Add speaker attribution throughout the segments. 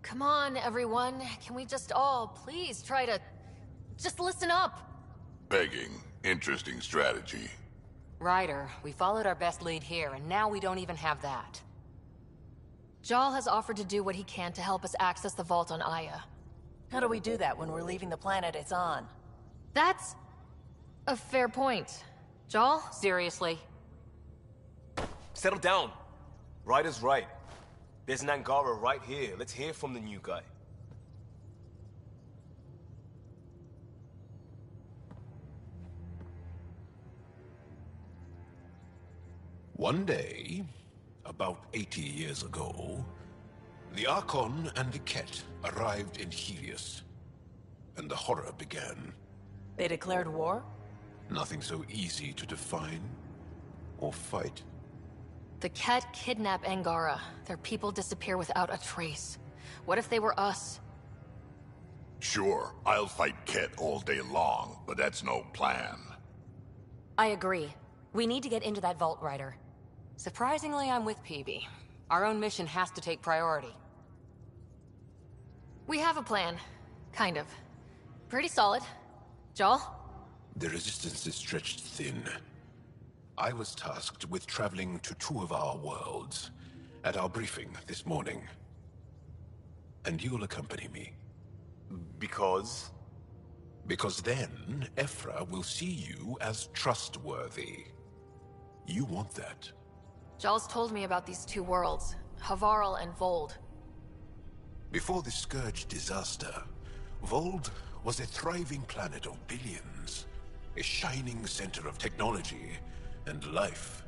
Speaker 1: Come on, everyone. Can we just all please try to... just listen up?
Speaker 2: Begging. Interesting strategy.
Speaker 3: Ryder, we followed our best lead here, and now we don't even have that.
Speaker 1: Jal has offered to do what he can to help us access the vault on Aya.
Speaker 4: How do we do that when we're leaving the planet it's on?
Speaker 1: That's... a fair point. Jal?
Speaker 3: Seriously?
Speaker 5: Settle down. Ryder's right. There's an Angara right here. Let's hear from the new guy.
Speaker 6: One day, about 80 years ago, the Archon and the Ket arrived in Helios, and the horror began.
Speaker 4: They declared war?
Speaker 6: Nothing so easy to define or fight.
Speaker 1: The Ket kidnap Angara. Their people disappear without a trace. What if they were us?
Speaker 2: Sure, I'll fight Ket all day long, but that's no plan.
Speaker 3: I agree. We need to get into that vault, Ryder. Surprisingly, I'm with PB. Our own mission has to take priority.
Speaker 1: We have a plan. Kind of. Pretty solid. Jal?
Speaker 6: The resistance is stretched thin. I was tasked with traveling to two of our worlds at our briefing this morning. And you'll accompany me.
Speaker 5: Because?
Speaker 6: Because then, Ephra will see you as trustworthy. You want that.
Speaker 1: Jal's told me about these two worlds, Havarl and Vold.
Speaker 6: Before the Scourge disaster, Vold was a thriving planet of billions. A shining center of technology and life.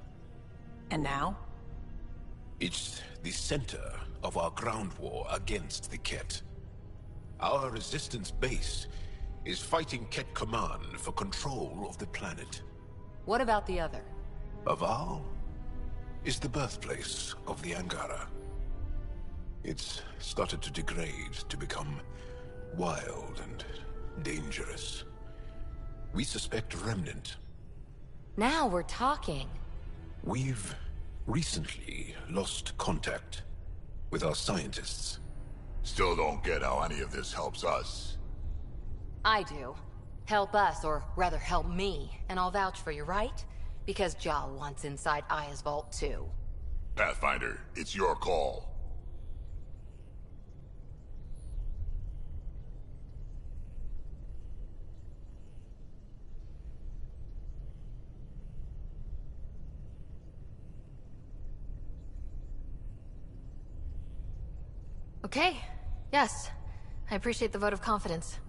Speaker 4: And now?
Speaker 6: It's the center of our ground war against the Ket. Our resistance base is fighting Ket Command for control of the planet.
Speaker 3: What about the other?
Speaker 6: Havarl is the birthplace of the Angara. It's started to degrade, to become wild and dangerous. We suspect Remnant.
Speaker 3: Now we're talking.
Speaker 6: We've recently lost contact with our scientists.
Speaker 2: Still don't get how any of this helps us.
Speaker 3: I do. Help us, or rather help me, and I'll vouch for you, right? Because Jal wants inside Aya's vault too.
Speaker 2: Pathfinder, it's your call.
Speaker 1: Okay. Yes. I appreciate the vote of confidence.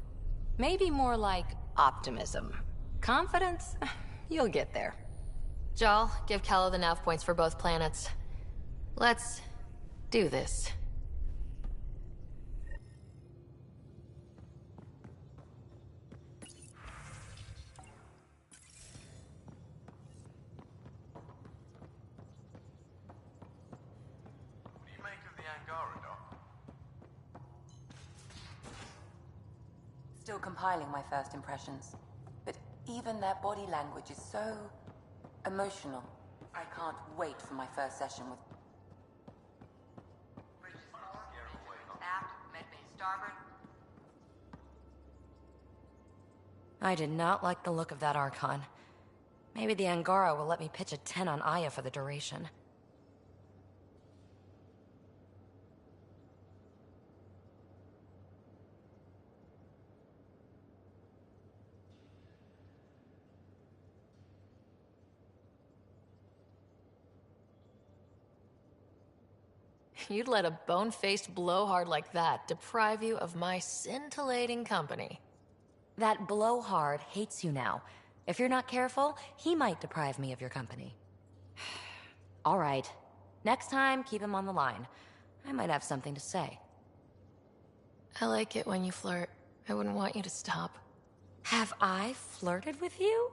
Speaker 3: Maybe more like optimism. Confidence? You'll get there.
Speaker 1: Jal, give Callow the nav points for both planets. Let's do this.
Speaker 7: What do you make of the Angara, Doc?
Speaker 8: Still compiling my first impressions. But even their body language is so... emotional. I can't wait for my first session with...
Speaker 3: Aft, medbay starboard. I did not like the look of that Archon. Maybe the Angara will let me pitch a 10 on Aya for the duration.
Speaker 1: You'd let a bone-faced blowhard like that deprive you of my scintillating company.
Speaker 3: That blowhard hates you now. If you're not careful, he might deprive me of your company. All right. Next time, keep him on the line. I might have something to say.
Speaker 1: I like it when you flirt. I wouldn't want you to stop.
Speaker 3: Have I flirted with you?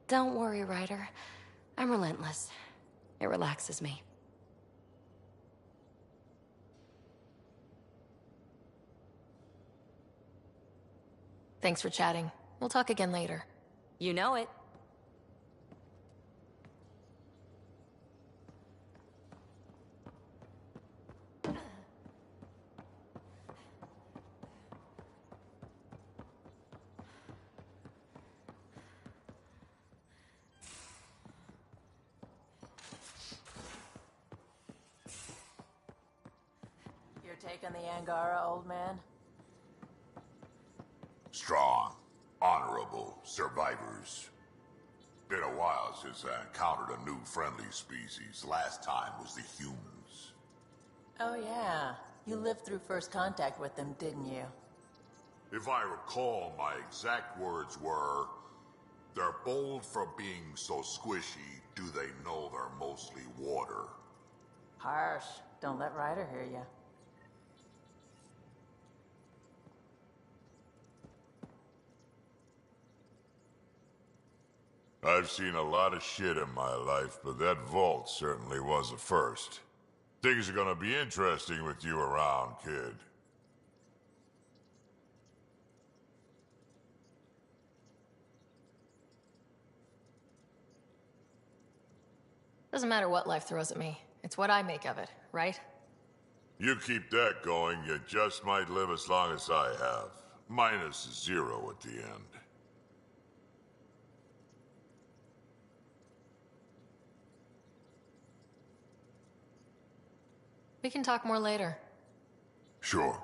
Speaker 1: Don't worry, Ryder. I'm relentless. It relaxes me. Thanks for chatting. We'll talk again later.
Speaker 3: You know it.
Speaker 4: take on the Angara, old man?
Speaker 2: Strong, honorable survivors. Been a while since I encountered a new friendly species. Last time was the humans.
Speaker 4: Oh yeah, you lived through first contact with them, didn't you?
Speaker 2: If I recall, my exact words were, "They're bold for being so squishy, do they know they're mostly water?"
Speaker 4: Harsh. Don't let Ryder hear you.
Speaker 2: I've seen a lot of shit in my life, but that vault certainly was a first. Things are gonna be interesting with you around, kid.
Speaker 1: Doesn't matter what life throws at me. It's what I make of it, right?
Speaker 2: You keep that going, you just might live as long as I have. Minus 0 at the end.
Speaker 1: We can talk more later.
Speaker 2: Sure.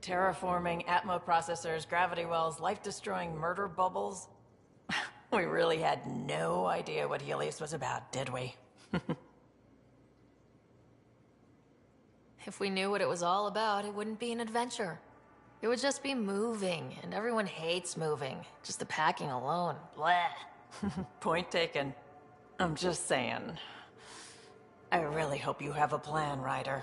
Speaker 4: Terraforming, Atmo processors, gravity wells, life-destroying murder bubbles. We really had no idea what Helios was about, did we?
Speaker 1: If we knew what it was all about, it wouldn't be an adventure. It would just be moving, and everyone hates moving. Just the packing alone. Bleh.
Speaker 4: Point taken. I'm just saying. I really hope you have a plan, Ryder.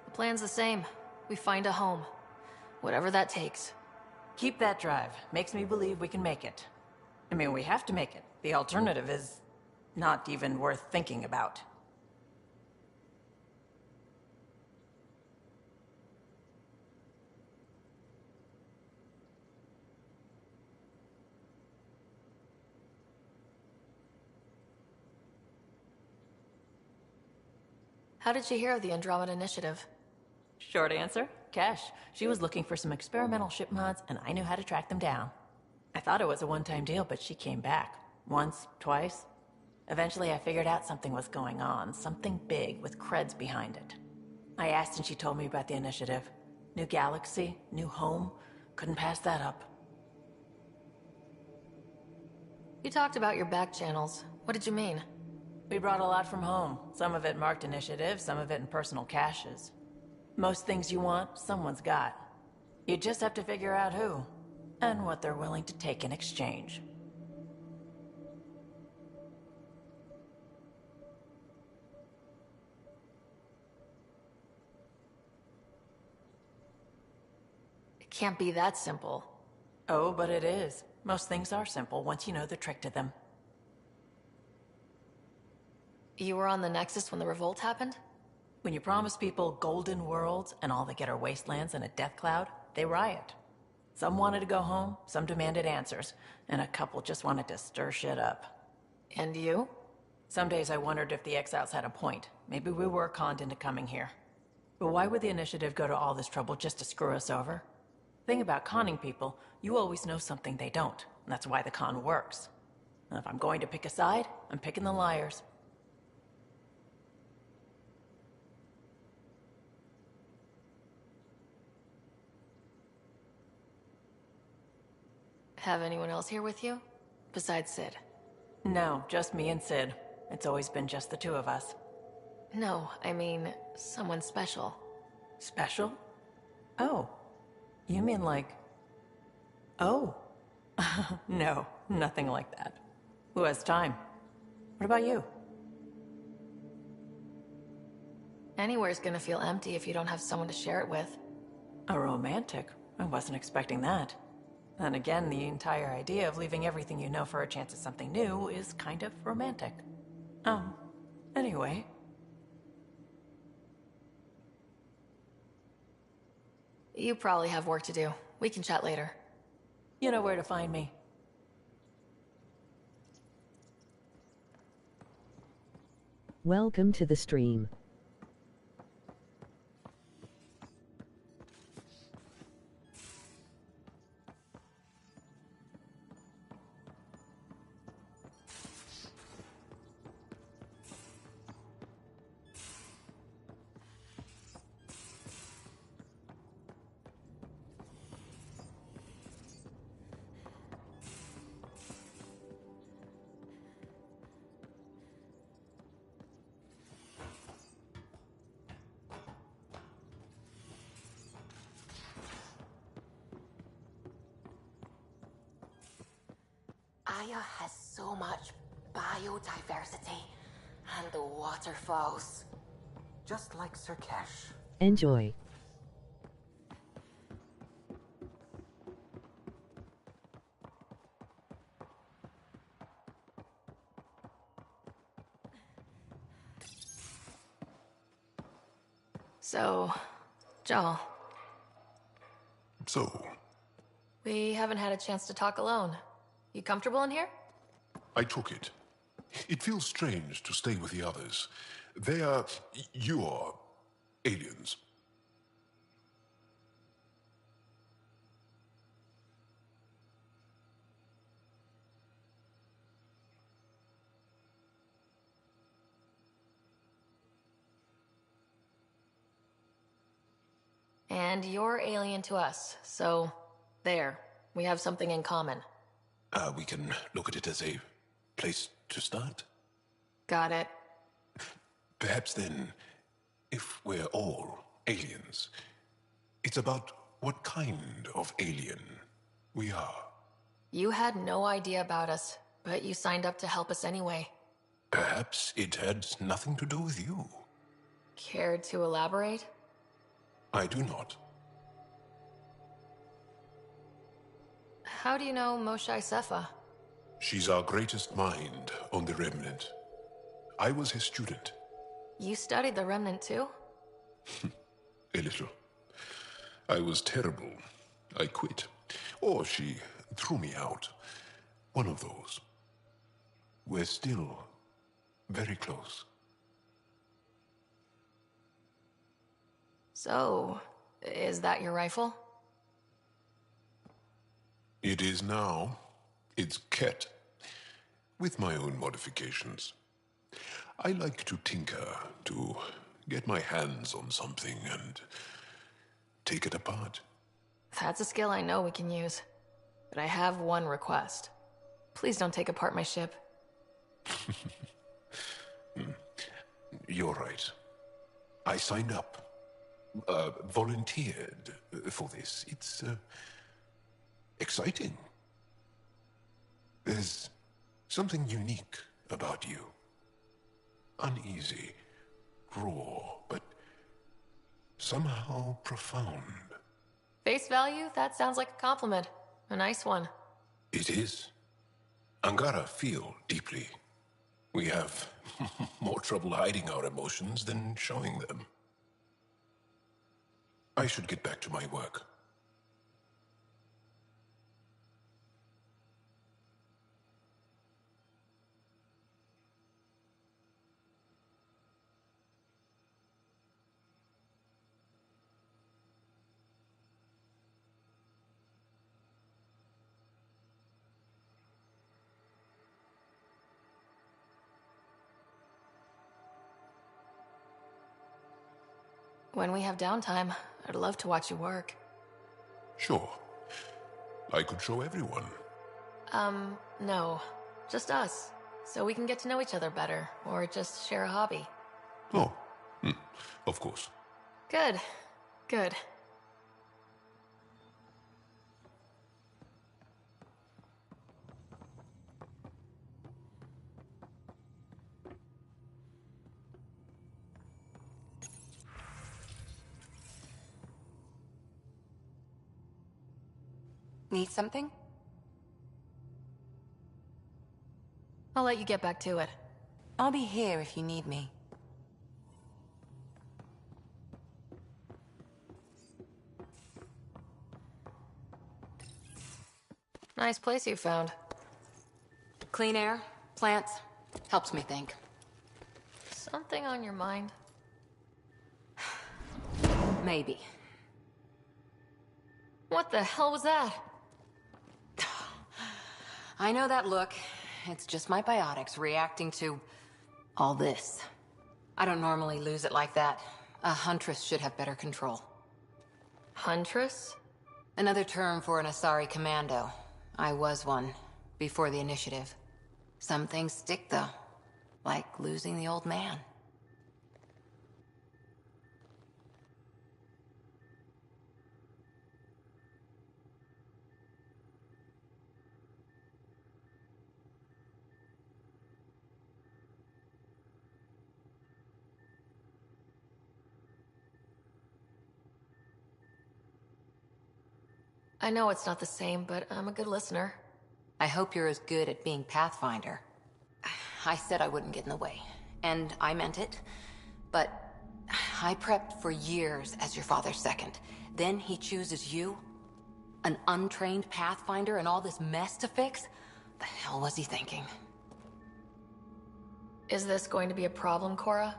Speaker 1: The plan's the same. We find a home. Whatever that takes.
Speaker 4: Keep that drive. Makes me believe we can make it. I mean, we have to make it. The alternative is not even worth thinking about.
Speaker 1: How did you hear of the Andromeda Initiative?
Speaker 4: Short answer, Cash. She was looking for some experimental ship mods, and I knew how to track them down. I thought it was a one-time deal, but she came back. Once, twice. Eventually, I figured out something was going on. Something big with creds behind it. I asked and she told me about the initiative. New galaxy, new home. Couldn't pass that up.
Speaker 1: You talked about your back channels. What did you mean?
Speaker 4: We brought a lot from home. Some of it marked initiative, some of it in personal caches. Most things you want, someone's got. You just have to figure out who, and what they're willing to take in exchange.
Speaker 1: It can't be that simple.
Speaker 4: Oh, but it is. Most things are simple once you know the trick to them.
Speaker 1: You were on the Nexus when the revolt happened?
Speaker 4: When you promise people golden worlds and all they get are wastelands and a death cloud, they riot. Some wanted to go home, some demanded answers, and a couple just wanted to stir shit up.
Speaker 1: And you?
Speaker 4: Some days I wondered if the exiles had a point. Maybe we were conned into coming here. But why would the initiative go to all this trouble just to screw us over? Thing about conning people, you always know something they don't. And that's why the con works. And if I'm going to pick a side, I'm picking the liars.
Speaker 1: Have anyone else here with you? Besides Sid?
Speaker 4: No, just me and Sid. It's always been just the two of us.
Speaker 1: No, I mean, someone special.
Speaker 4: Special? Oh. You mean like... Oh. No, nothing like that. Who has time? What about you?
Speaker 1: Anywhere's gonna feel empty if you don't have someone to share it with.
Speaker 4: A romantic? I wasn't expecting that. Then again, the entire idea of leaving everything you know for a chance at something new is kind of romantic. Anyway.
Speaker 1: You probably have work to do. We can chat later.
Speaker 4: You know where to find me.
Speaker 9: Welcome to the stream.
Speaker 1: Aya has so much biodiversity and the waterfalls.
Speaker 10: Just like Sirkesh.
Speaker 9: Enjoy.
Speaker 1: So, Joel,
Speaker 6: So,
Speaker 1: we haven't had a chance to talk alone. You comfortable in here?
Speaker 6: I took it. It feels strange to stay with the others. They are... you are... aliens.
Speaker 1: And you're alien to us, so there. We have something in common.
Speaker 6: We can look at it as a place to start.
Speaker 1: Got it.
Speaker 6: Perhaps then, if we're all aliens, it's about what kind of alien we are.
Speaker 1: You had no idea about us, but you signed up to help us anyway.
Speaker 6: Perhaps it had nothing to do with you.
Speaker 1: Care to elaborate?
Speaker 6: I do not.
Speaker 1: How do you know Moshae Sefa?
Speaker 6: She's our greatest mind on the Remnant. I was his student.
Speaker 1: You studied the Remnant too?
Speaker 6: A little. I was terrible. I quit. Or she threw me out. One of those. We're still very close.
Speaker 1: So, is that your rifle?
Speaker 6: It is now. It's Ket. With my own modifications. I like to tinker, to get my hands on something and take it apart.
Speaker 1: That's a skill I know we can use. But I have one request. Please don't take apart my ship.
Speaker 6: You're right. I signed up. Volunteered for this. It's, exciting. There's something unique about you. Uneasy, raw, but somehow profound.
Speaker 1: Face value? That sounds like a compliment. A nice one.
Speaker 6: It is. Angara feel deeply. We have more trouble hiding our emotions than showing them. I should get back to my work.
Speaker 1: When we have downtime, I'd love to watch you work.
Speaker 6: Sure. I could show everyone.
Speaker 1: No. Just us. So we can get to know each other better, or just share a hobby.
Speaker 6: Oh, of course.
Speaker 1: Good. Good.
Speaker 8: Need something?
Speaker 1: I'll let you get back to it.
Speaker 8: I'll be here if you need me.
Speaker 1: Nice place you found.
Speaker 11: Clean air, plants, helps me think.
Speaker 1: something on your mind?
Speaker 3: Maybe.
Speaker 1: What the hell was that?
Speaker 3: I know that look. It's just my biotics reacting to all this. I don't normally lose it like that. A huntress should have better control.
Speaker 1: Huntress?
Speaker 3: Another term for an Asari commando. I was one, before the initiative. Some things stick, though. Like losing the old man.
Speaker 1: I know it's not the same, but I'm a good listener.
Speaker 3: I hope you're as good at being Pathfinder. I said I wouldn't get in the way, and I meant it. But I prepped for years as your father's second. Then he chooses you? An untrained Pathfinder and all this mess to fix? The hell was he thinking?
Speaker 1: Is this going to be a problem, Cora?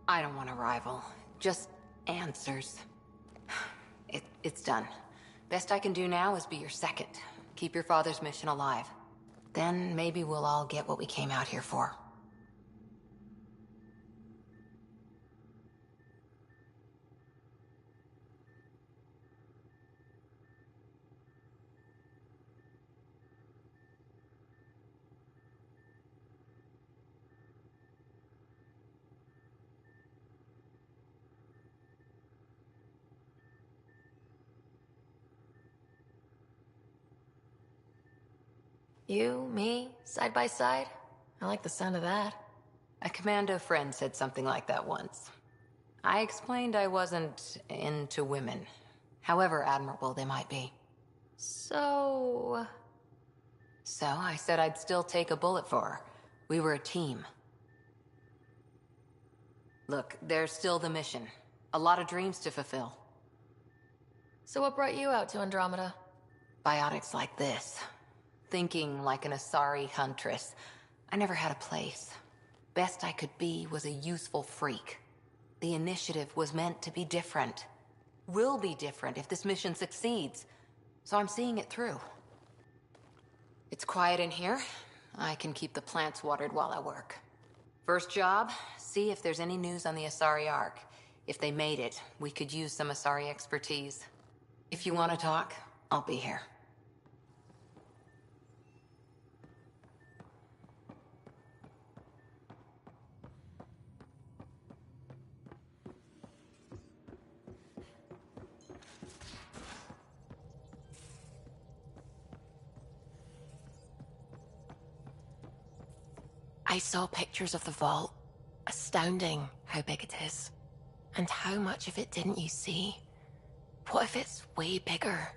Speaker 3: I don't want a rival. Just answers. It's done. Best I can do now is be your second. Keep your father's mission alive. Then maybe we'll all get what we came out here for.
Speaker 1: You, me, side by side? I like the sound of that.
Speaker 3: A commando friend said something like that once. I explained I wasn't into women, however admirable they might be.
Speaker 1: So
Speaker 3: I said I'd still take a bullet for her. We were a team. Look, there's still the mission. A lot of dreams to fulfill.
Speaker 1: So what brought you out to Andromeda?
Speaker 3: Biotics like this. Thinking like an Asari huntress. I never had a place. Best I could be was a useful freak. The initiative was meant to be different. Will be different if this mission succeeds. So I'm seeing it through. It's quiet in here. I can keep the plants watered while I work. First job, see if there's any news on the Asari Ark. If they made it, we could use some Asari expertise. If you want to talk, I'll be here.
Speaker 1: I saw pictures of the vault. Astounding how big it is. And how much of it didn't you see? What if it's way bigger?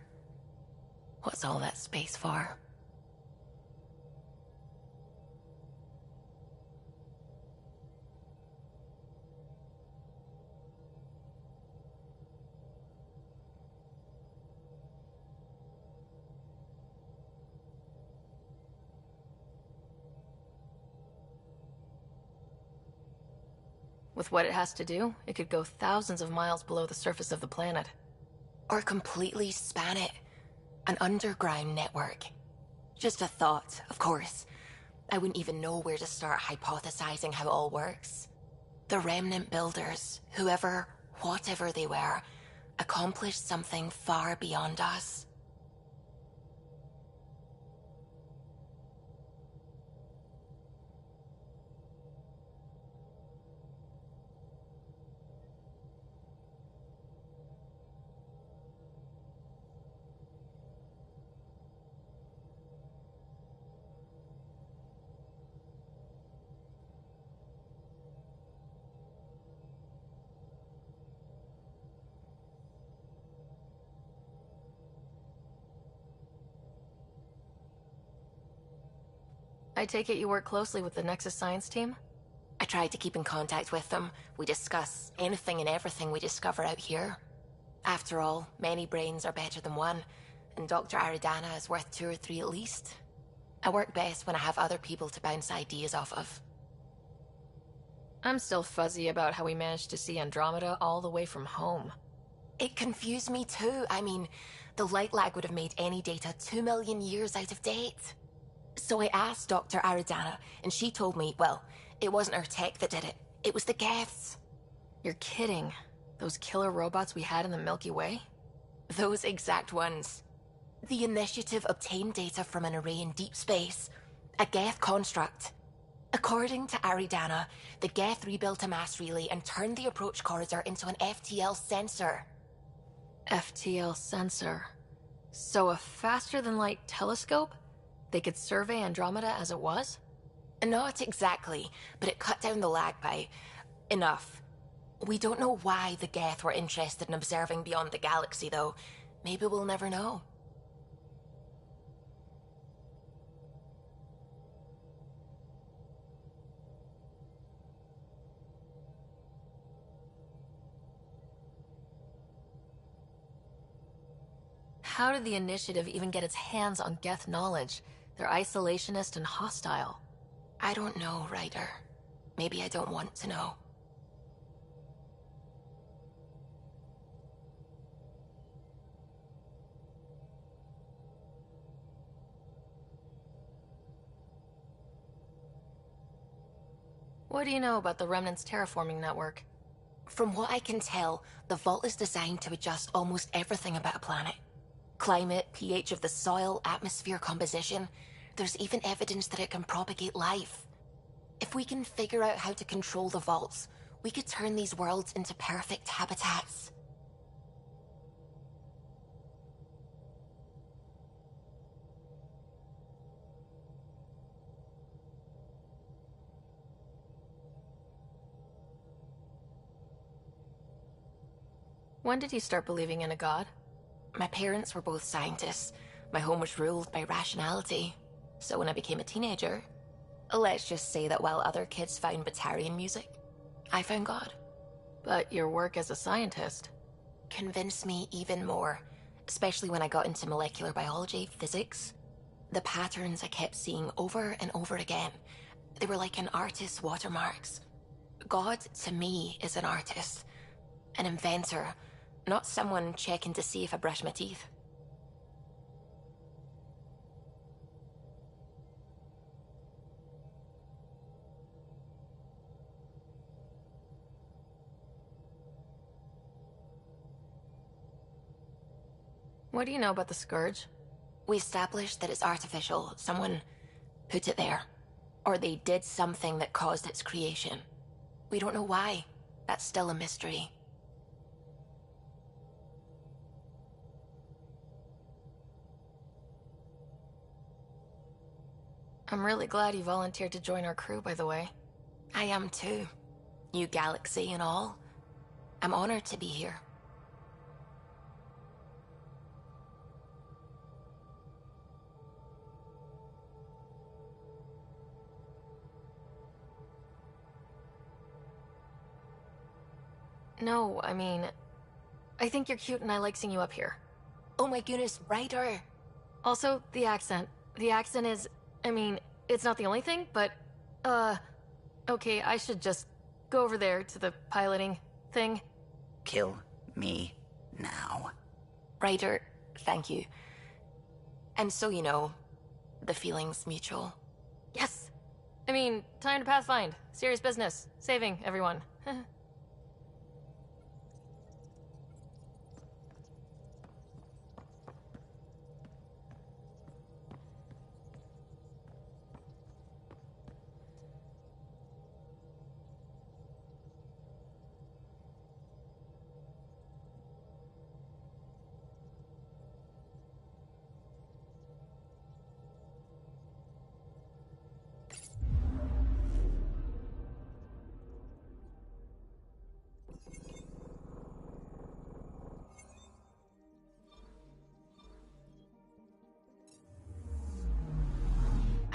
Speaker 1: What's all that space for? With what it has to do, it could go thousands of miles below the surface of the planet. Or completely span it. An underground network. Just a thought, of course. I wouldn't even know where to start hypothesizing how it all works. The remnant builders, whoever, whatever they were, accomplished something far beyond us. I take it you work closely with the Nexus Science team? I try to keep in contact with them. We discuss anything and everything we discover out here. After all, many brains are better than one, and Dr. Aridana is worth 2 or 3 at least. I work best when I have other people to bounce ideas off of. I'm still fuzzy about how we managed to see Andromeda all the way from home.
Speaker 11: It confused me too. I mean, the light lag would have made any data 2 million years out of date. So I asked Dr. Aridana, and she told me, well, it wasn't her tech that did it. It was the Geths.
Speaker 1: You're kidding. Those killer robots we had in the Milky Way?
Speaker 11: Those exact ones. The Initiative obtained data from an array in deep space, a Geth construct. According to Aridana, the Geth rebuilt a mass relay and turned the approach corridor into an FTL sensor.
Speaker 1: FTL sensor. So a faster-than-light telescope? They could survey Andromeda as it was?
Speaker 11: Not exactly, but it cut down the lag by enough. We don't know why the Geth were interested in observing beyond the galaxy, though. Maybe we'll never know.
Speaker 1: How did the Initiative even get its hands on Geth knowledge? They're isolationist and hostile.
Speaker 11: I don't know, Ryder. Maybe I don't want to know.
Speaker 1: What do you know about the Remnant's terraforming network?
Speaker 11: From what I can tell, the Vault is designed to adjust almost everything about a planet. Climate, pH of the soil, atmosphere composition. There's even evidence that it can propagate life. If we can figure out how to control the Vaults, we could turn these worlds into perfect habitats.
Speaker 1: When did you start believing in a god?
Speaker 11: My parents were both scientists. My home was ruled by rationality. So when I became a teenager, let's just say that while other kids found Batarian music, I found God.
Speaker 1: But your work as a scientist
Speaker 11: convinced me even more, especially when I got into molecular biology, physics. The patterns I kept seeing over and over again, they were like an artist's watermarks. God, to me, is an artist, an inventor, not someone checking to see if I brush my teeth.
Speaker 1: What do you know about the Scourge?
Speaker 11: We established that it's artificial. Someone put it there. Or they did something that caused its creation. We don't know why. That's still a mystery.
Speaker 1: I'm really glad you volunteered to join our crew, by the way.
Speaker 11: I am too. New galaxy and all. I'm honored to be here.
Speaker 1: No, I mean, I think you're cute and I like seeing you up here.
Speaker 11: Oh my goodness, Ryder.
Speaker 1: Also, the accent. The accent is, I mean, it's not the only thing, but, okay, I should just go over there to the piloting thing.
Speaker 10: Kill me now.
Speaker 11: Ryder, thank you. And so you know, the feeling's mutual.
Speaker 1: Yes! I mean, time to pathfind. Serious business. Saving everyone.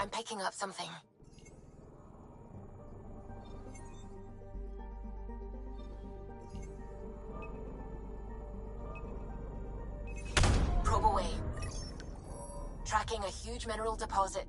Speaker 11: I'm picking up something. Probe away. Tracking a huge mineral deposit.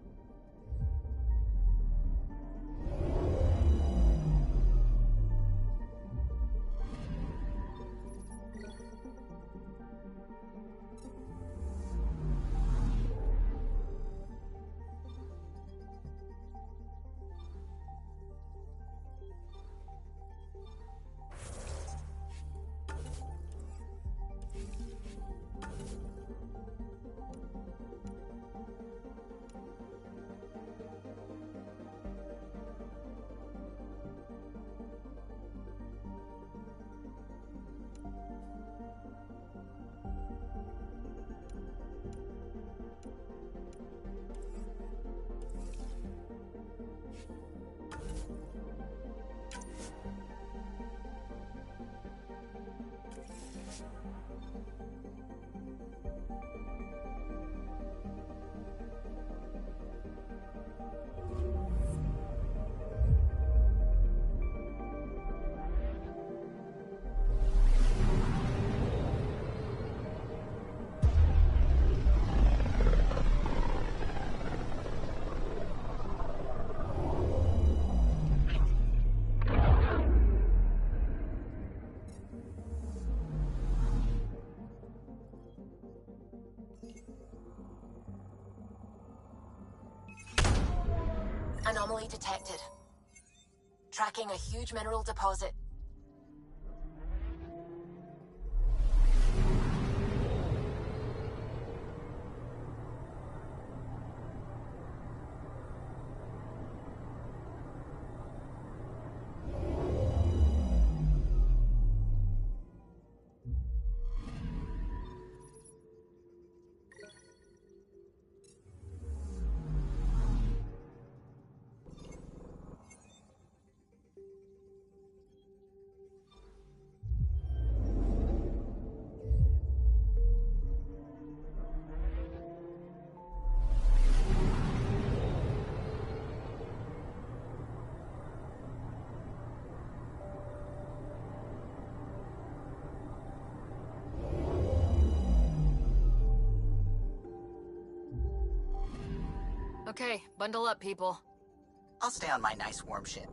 Speaker 11: Anomaly detected. Tracking a huge mineral deposit.
Speaker 1: Okay, bundle up, people.
Speaker 10: I'll stay on my nice warm ship.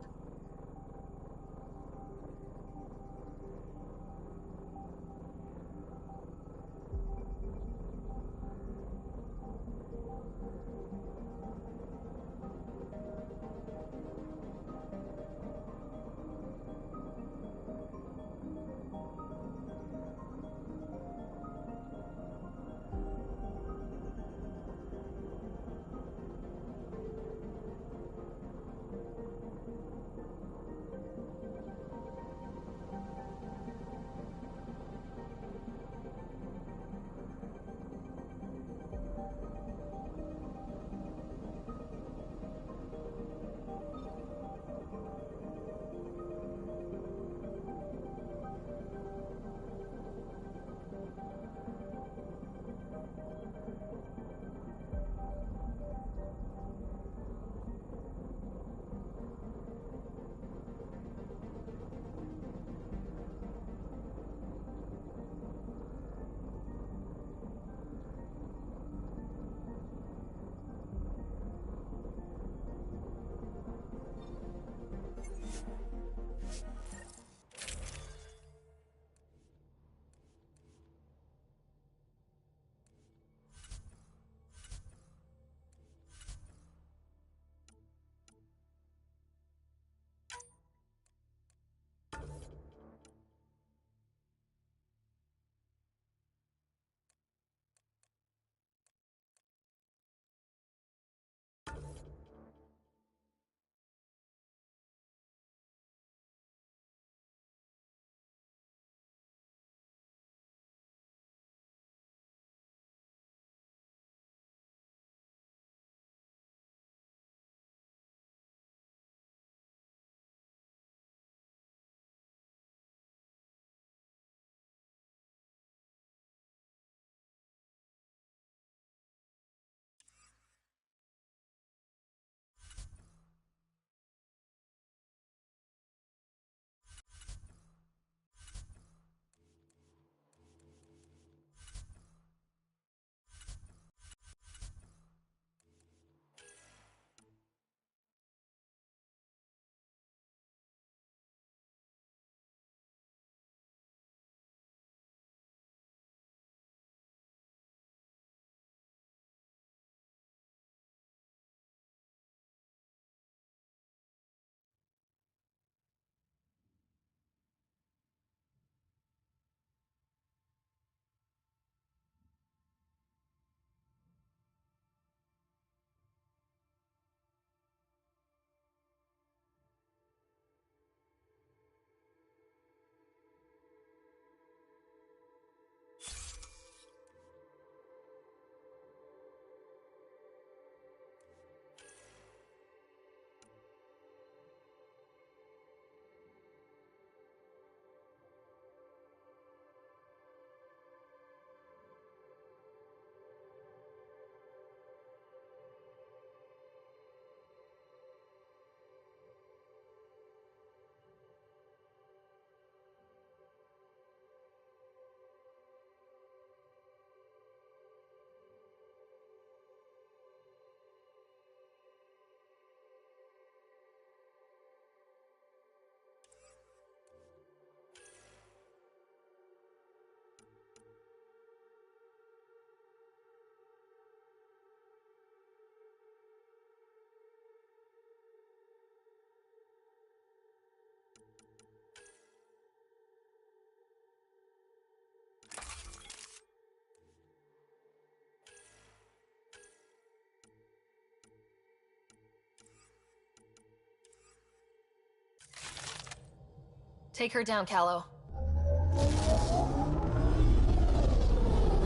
Speaker 1: Take her down, Callow.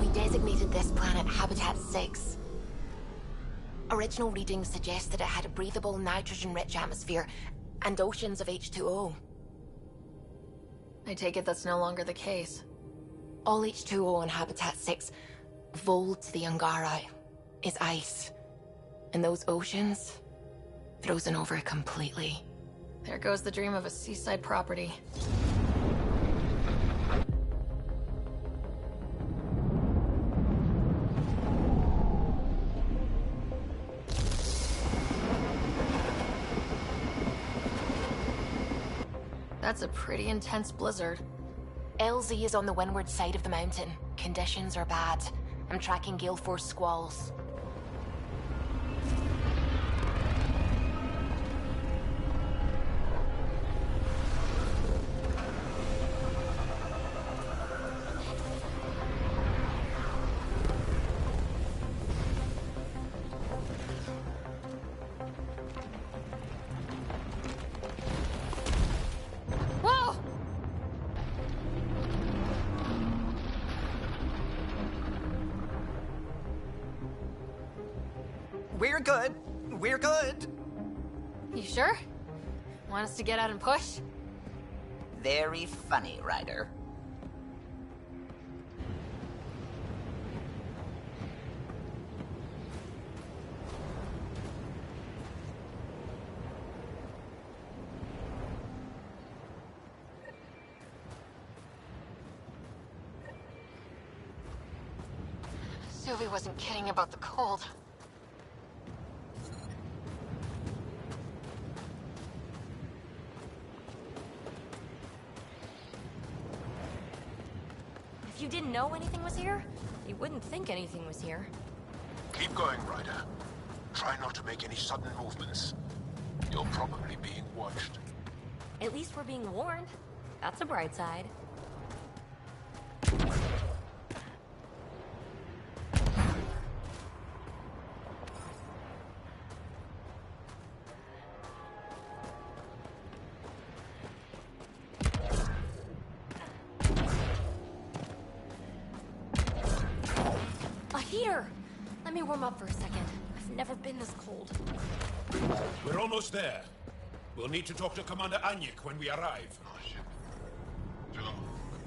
Speaker 11: We designated this planet Habitat 6. Original readings suggest that it had a breathable, nitrogen-rich atmosphere and oceans of H2O.
Speaker 1: I take it that's no longer the case.
Speaker 11: All H2O on Habitat 6, vold to the Angara, is ice. And those oceans, frozen over completely.
Speaker 1: There goes the dream of a seaside property. That's a pretty intense blizzard.
Speaker 11: LZ is on the windward side of the mountain. Conditions are bad. I'm tracking gale force squalls.
Speaker 1: Whoa!
Speaker 10: We're good. We're good.
Speaker 1: You sure? Want us to get out and push?
Speaker 10: Very funny, Ryder.
Speaker 11: Sylvie wasn't kidding about the cold.
Speaker 3: If you didn't know anything was here, you wouldn't think anything was here.
Speaker 6: Keep going, Ryder. Try not to make any sudden movements. You're probably being watched.
Speaker 3: At least we're being warned. That's a bright side. A heater! Let me warm up for a second. I've never been this cold.
Speaker 6: We're almost there. We'll need to talk to Commander Anyik when we arrive.
Speaker 7: Oh shit. Joe,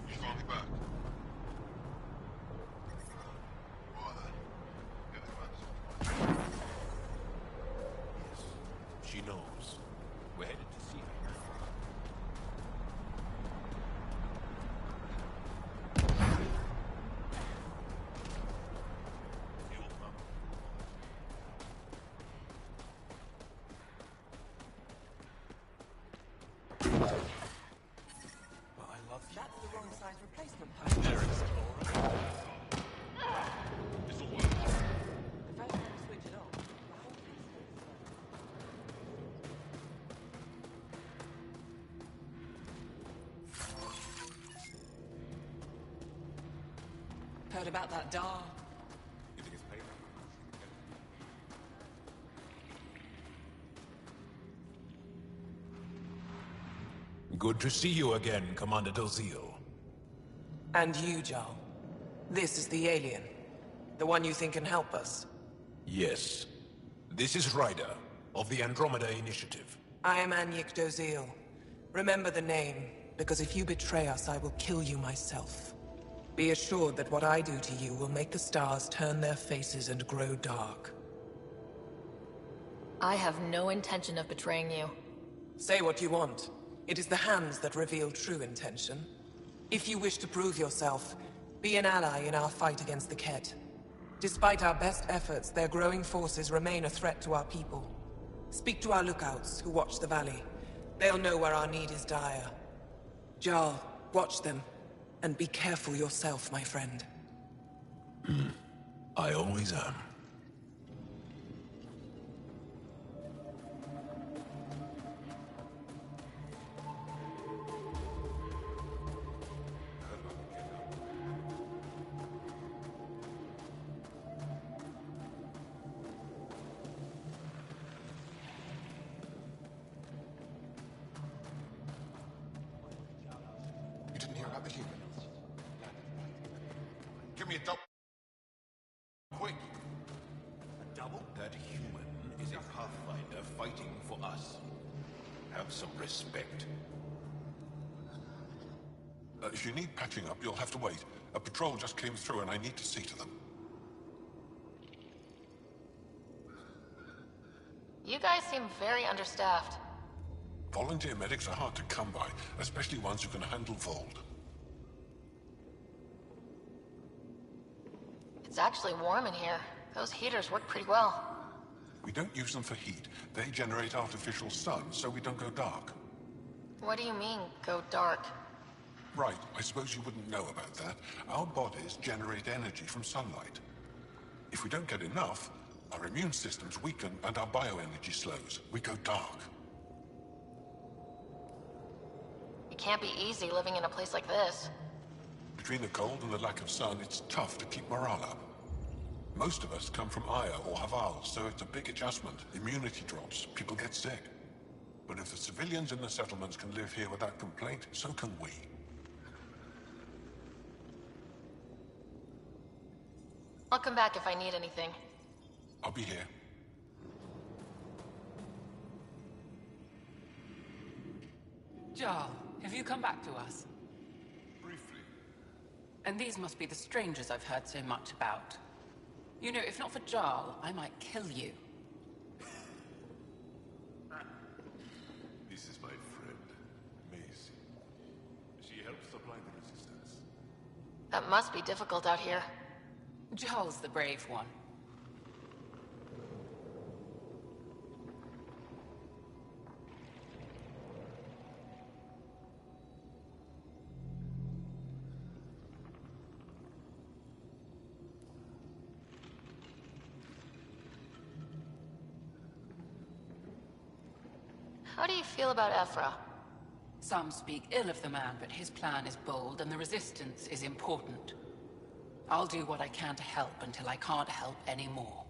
Speaker 7: you finally back. Right then. Get the commander's off.
Speaker 6: She knows. We're headed to see her.
Speaker 10: That's the wrong size replacement part.
Speaker 7: There, Explorer. This'll work.
Speaker 10: The first time we switch it on, the whole thing's heard about that Dar?
Speaker 7: You think it's payback?
Speaker 6: Good to see you again, Commander Dozil.
Speaker 12: And you, Jarl. This is the alien. The one you think can help us.
Speaker 6: Yes. This is Ryder, of the Andromeda Initiative.
Speaker 12: I am Anyik Dozil. Remember the name, because if you betray us, I will kill you myself. Be assured that what I do to you will make the stars turn their faces and grow dark.
Speaker 1: I have no intention of betraying you.
Speaker 12: Say what you want. It is the hands that reveal true intention. If you wish to prove yourself, be an ally in our fight against the Ket. Despite our best efforts, their growing forces remain a threat to our people. Speak to our lookouts, who watch the valley. They'll know where our need is dire. Jarl, watch them, and be careful yourself, my friend.
Speaker 6: I always am. fighting for us. Have some respect.
Speaker 7: If you need patching up, you'll have to wait. A patrol just came through and I need to see to them.
Speaker 1: You guys seem very understaffed.
Speaker 7: Volunteer medics are hard to come by, especially ones who can handle Vold.
Speaker 1: It's actually warm in here. Those heaters work pretty well.
Speaker 7: We don't use them for heat. They generate artificial sun, so we don't go dark.
Speaker 1: What do you mean, go dark?
Speaker 7: Right, I suppose you wouldn't know about that. Our bodies generate energy from sunlight. If we don't get enough, our immune systems weaken and our bioenergy slows. We go dark.
Speaker 1: It can't be easy living in a place like this.
Speaker 7: Between the cold and the lack of sun, it's tough to keep morale up. Most of us come from Aya or Haval, so it's a big adjustment. Immunity drops, people get sick. But if the civilians in the settlements can live here without complaint, so can we.
Speaker 1: I'll come back if I need anything.
Speaker 7: I'll be here.
Speaker 13: Jarl, have you come back to us?
Speaker 7: Briefly.
Speaker 13: And these must be the strangers I've heard so much about. You know, if not for Jarl, I might kill you.
Speaker 7: This is my friend, Macy. She helps supply the resistance.
Speaker 1: That must be difficult out here.
Speaker 13: Jarl's the brave one.
Speaker 1: How do you feel about Ephra?
Speaker 13: Some speak ill of the man, but his plan is bold and the resistance is important. I'll do what I can to help until I can't help anymore.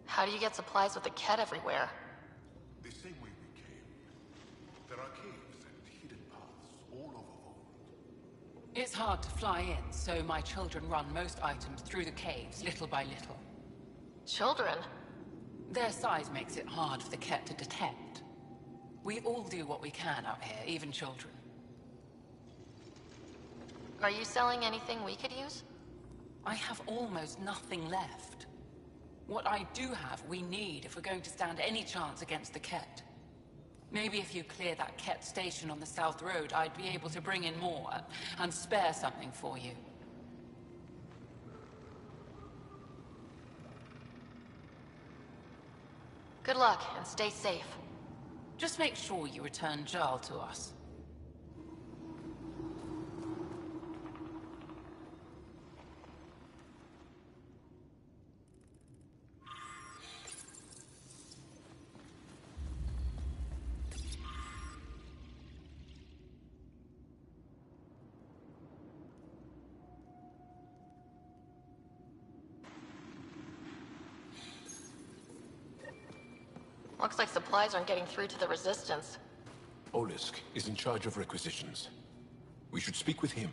Speaker 1: How do you get supplies with the Ket everywhere?
Speaker 7: The same way we came. There are caves and hidden paths all over Vold.
Speaker 13: It's hard to fly in, so my children run most items through the caves, little by little.
Speaker 1: Children?
Speaker 13: Their size makes it hard for the Ket to detect. We all do what we can out here, even children.
Speaker 1: Are you selling anything we could use?
Speaker 13: I have almost nothing left. What I do have, we need if we're going to stand any chance against the Ket. Maybe if you clear that Ket station on the South Road, I'd be able to bring in more and spare something for you.
Speaker 1: Good luck, and stay safe.
Speaker 13: Just make sure you return Jarl to us.
Speaker 1: Looks like supplies aren't getting through to the Resistance.
Speaker 6: Olisk is in charge of requisitions. We should speak with him.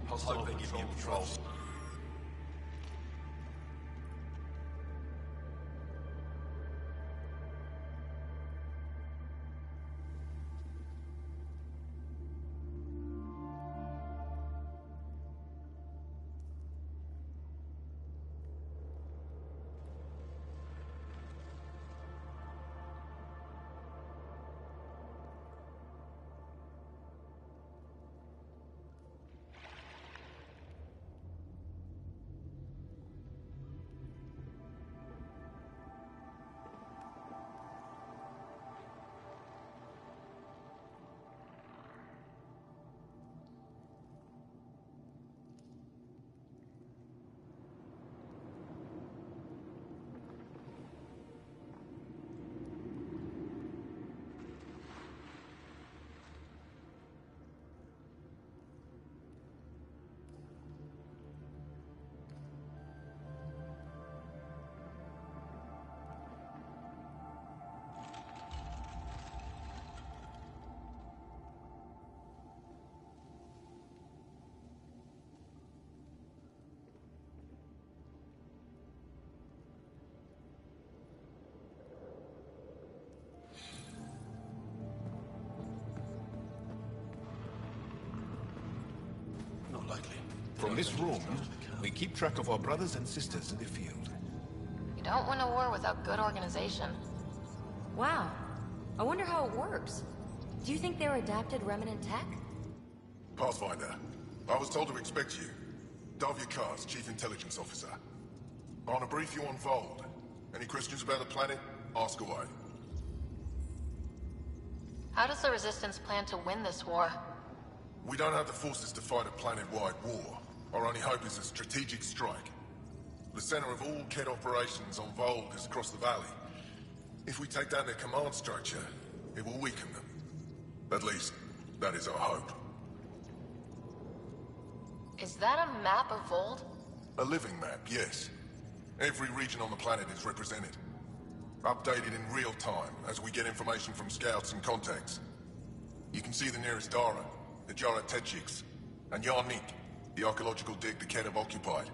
Speaker 5: Hostile patrol patrols.
Speaker 7: Not likely.
Speaker 6: From this room, we keep track of our brothers and sisters in the field.
Speaker 1: You don't win a war without good organization.
Speaker 3: Wow. I wonder how it works. Do you think they're adapted remnant tech?
Speaker 14: Pathfinder, I was told to expect you. Davia Kars, Chief Intelligence Officer. I want to brief you on Vold. Any questions about the planet? Ask away.
Speaker 1: How does the Resistance plan to win this war?
Speaker 14: We don't have the forces to fight a planet-wide war. Our only hope is a strategic strike. The center of all Kett operations on Vold is across the valley. If we take down their command structure, it will weaken them. At least, that is our hope.
Speaker 1: Is that a map of Vold?
Speaker 14: A living map, yes. Every region on the planet is represented. Updated in real time, as we get information from scouts and contacts. You can see the nearest Dara, the Jara Tetchiks, and Yarnik, the archaeological dig the Kett have occupied.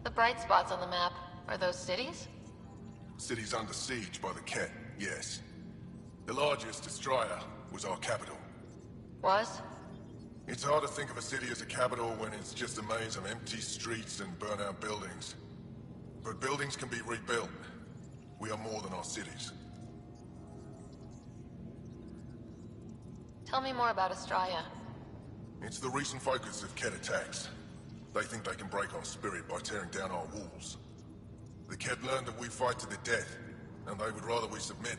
Speaker 1: The bright spots on the map, are those cities?
Speaker 14: Cities under siege by the Kett, yes. The largest, Estraya, was our capital.
Speaker 1: Was?
Speaker 14: It's hard to think of a city as a capital when it's just a maze of empty streets and burnt-out buildings. But buildings can be rebuilt. We are more than our cities.
Speaker 1: Tell me more about Estraya.
Speaker 14: It's the recent focus of Kett attacks. They think they can break our spirit by tearing down our walls. The Kett learned that we fight to the death, and they would rather we submit.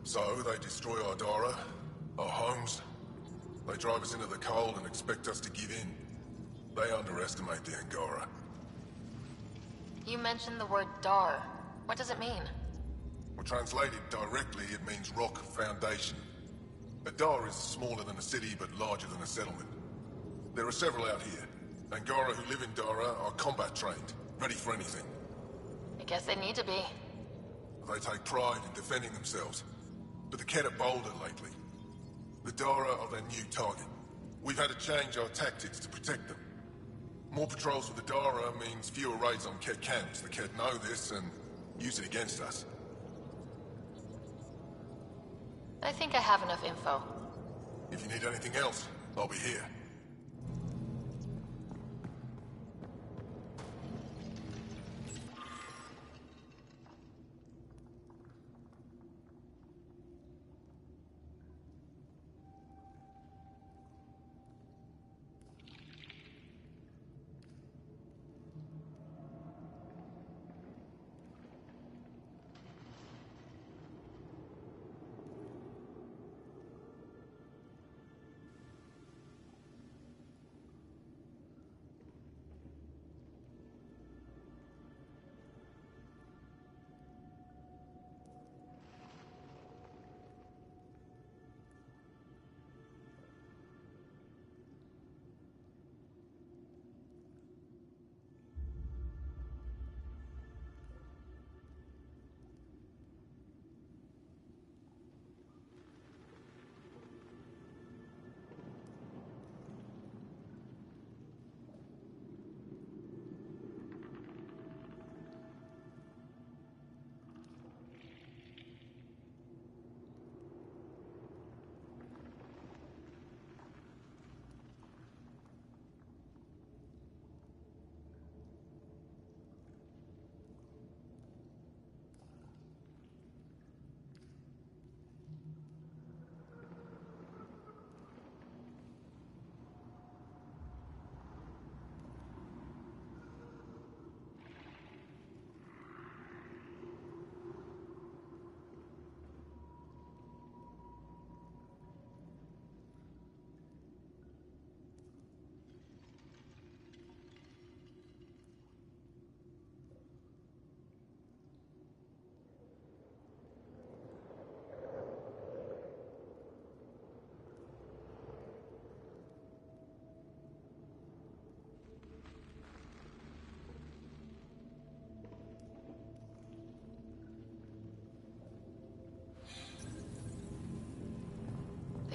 Speaker 14: So they destroy our Dara, our homes. They drive us into the cold and expect us to give in. They underestimate the Angara.
Speaker 1: You mentioned the word Dar. What does it mean?
Speaker 14: Well, translated directly, it means rock foundation. A Dar is smaller than a city, but larger than a settlement. There are several out here. Angara who live in Dara are combat trained, ready for anything.
Speaker 1: I guess they need to be.
Speaker 14: They take pride in defending themselves. But the Kett are bolder lately. The Dara are their new target. We've had to change our tactics to protect them. More patrols with the Dara means fewer raids on Kett camps. The Kett know this and use it against us.
Speaker 1: I think I have enough info.
Speaker 14: If you need anything else, I'll be here.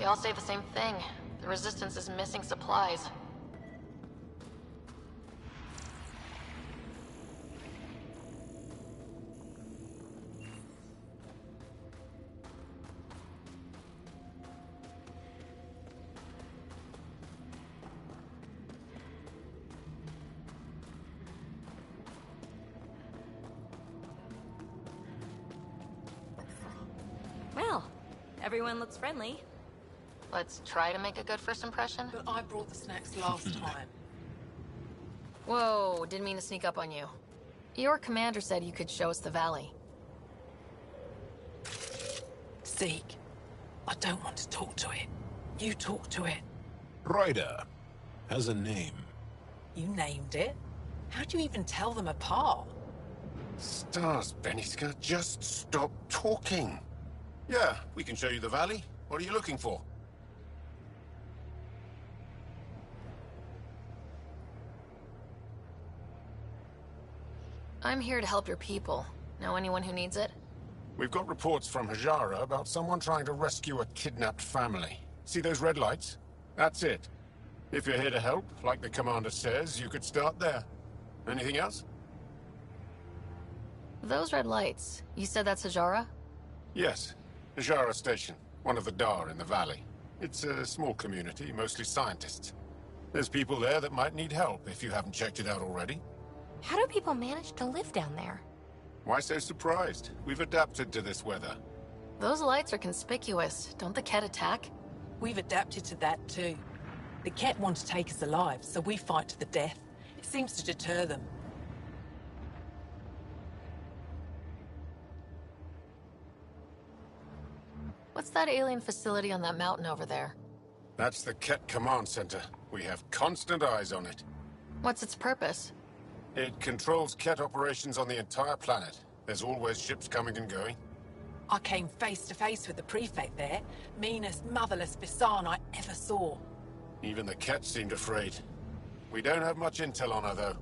Speaker 1: all say the same thing. The Resistance is missing supplies.
Speaker 3: Well, everyone looks friendly.
Speaker 1: Let's try to make a good first impression.
Speaker 10: But I brought the snacks last time.
Speaker 1: Whoa, didn't mean to sneak up on you. Your commander said you could show us the valley.
Speaker 10: Zeke, I don't want to talk to it. You talk to it.
Speaker 6: Ryder has a name.
Speaker 10: You named it. How do you even tell them apart?
Speaker 14: Stars, Beniska, just stop talking. Yeah, we can show you the valley. What are you looking for?
Speaker 1: I'm here to help your people. Know anyone who needs it?
Speaker 14: We've got reports from Hajara about someone trying to rescue a kidnapped family. See those red lights? That's it. If you're here to help, like the commander says, you could start there. Anything else?
Speaker 1: Those red lights, you said that's Hajara?
Speaker 14: Yes. Hajara Station, one of the Dar in the valley. It's a small community, mostly scientists. There's people there that might need help if you haven't checked it out already.
Speaker 11: How do people manage to live down there?
Speaker 14: Why so surprised? We've adapted to this weather.
Speaker 1: Those lights are conspicuous. Don't the Ket attack?
Speaker 10: We've adapted to that too. The Ket want to take us alive, so we fight to the death. It seems to deter them.
Speaker 1: What's that alien facility on that mountain over there?
Speaker 14: That's the Ket Command Center. We have constant eyes on it.
Speaker 1: What's its purpose?
Speaker 14: It controls Ket operations on the entire planet. There's always ships coming and going.
Speaker 10: I came face to face with the prefect there. Meanest, motherless Bisan I ever saw.
Speaker 14: Even the Ket seemed afraid. We don't have much intel on her, though.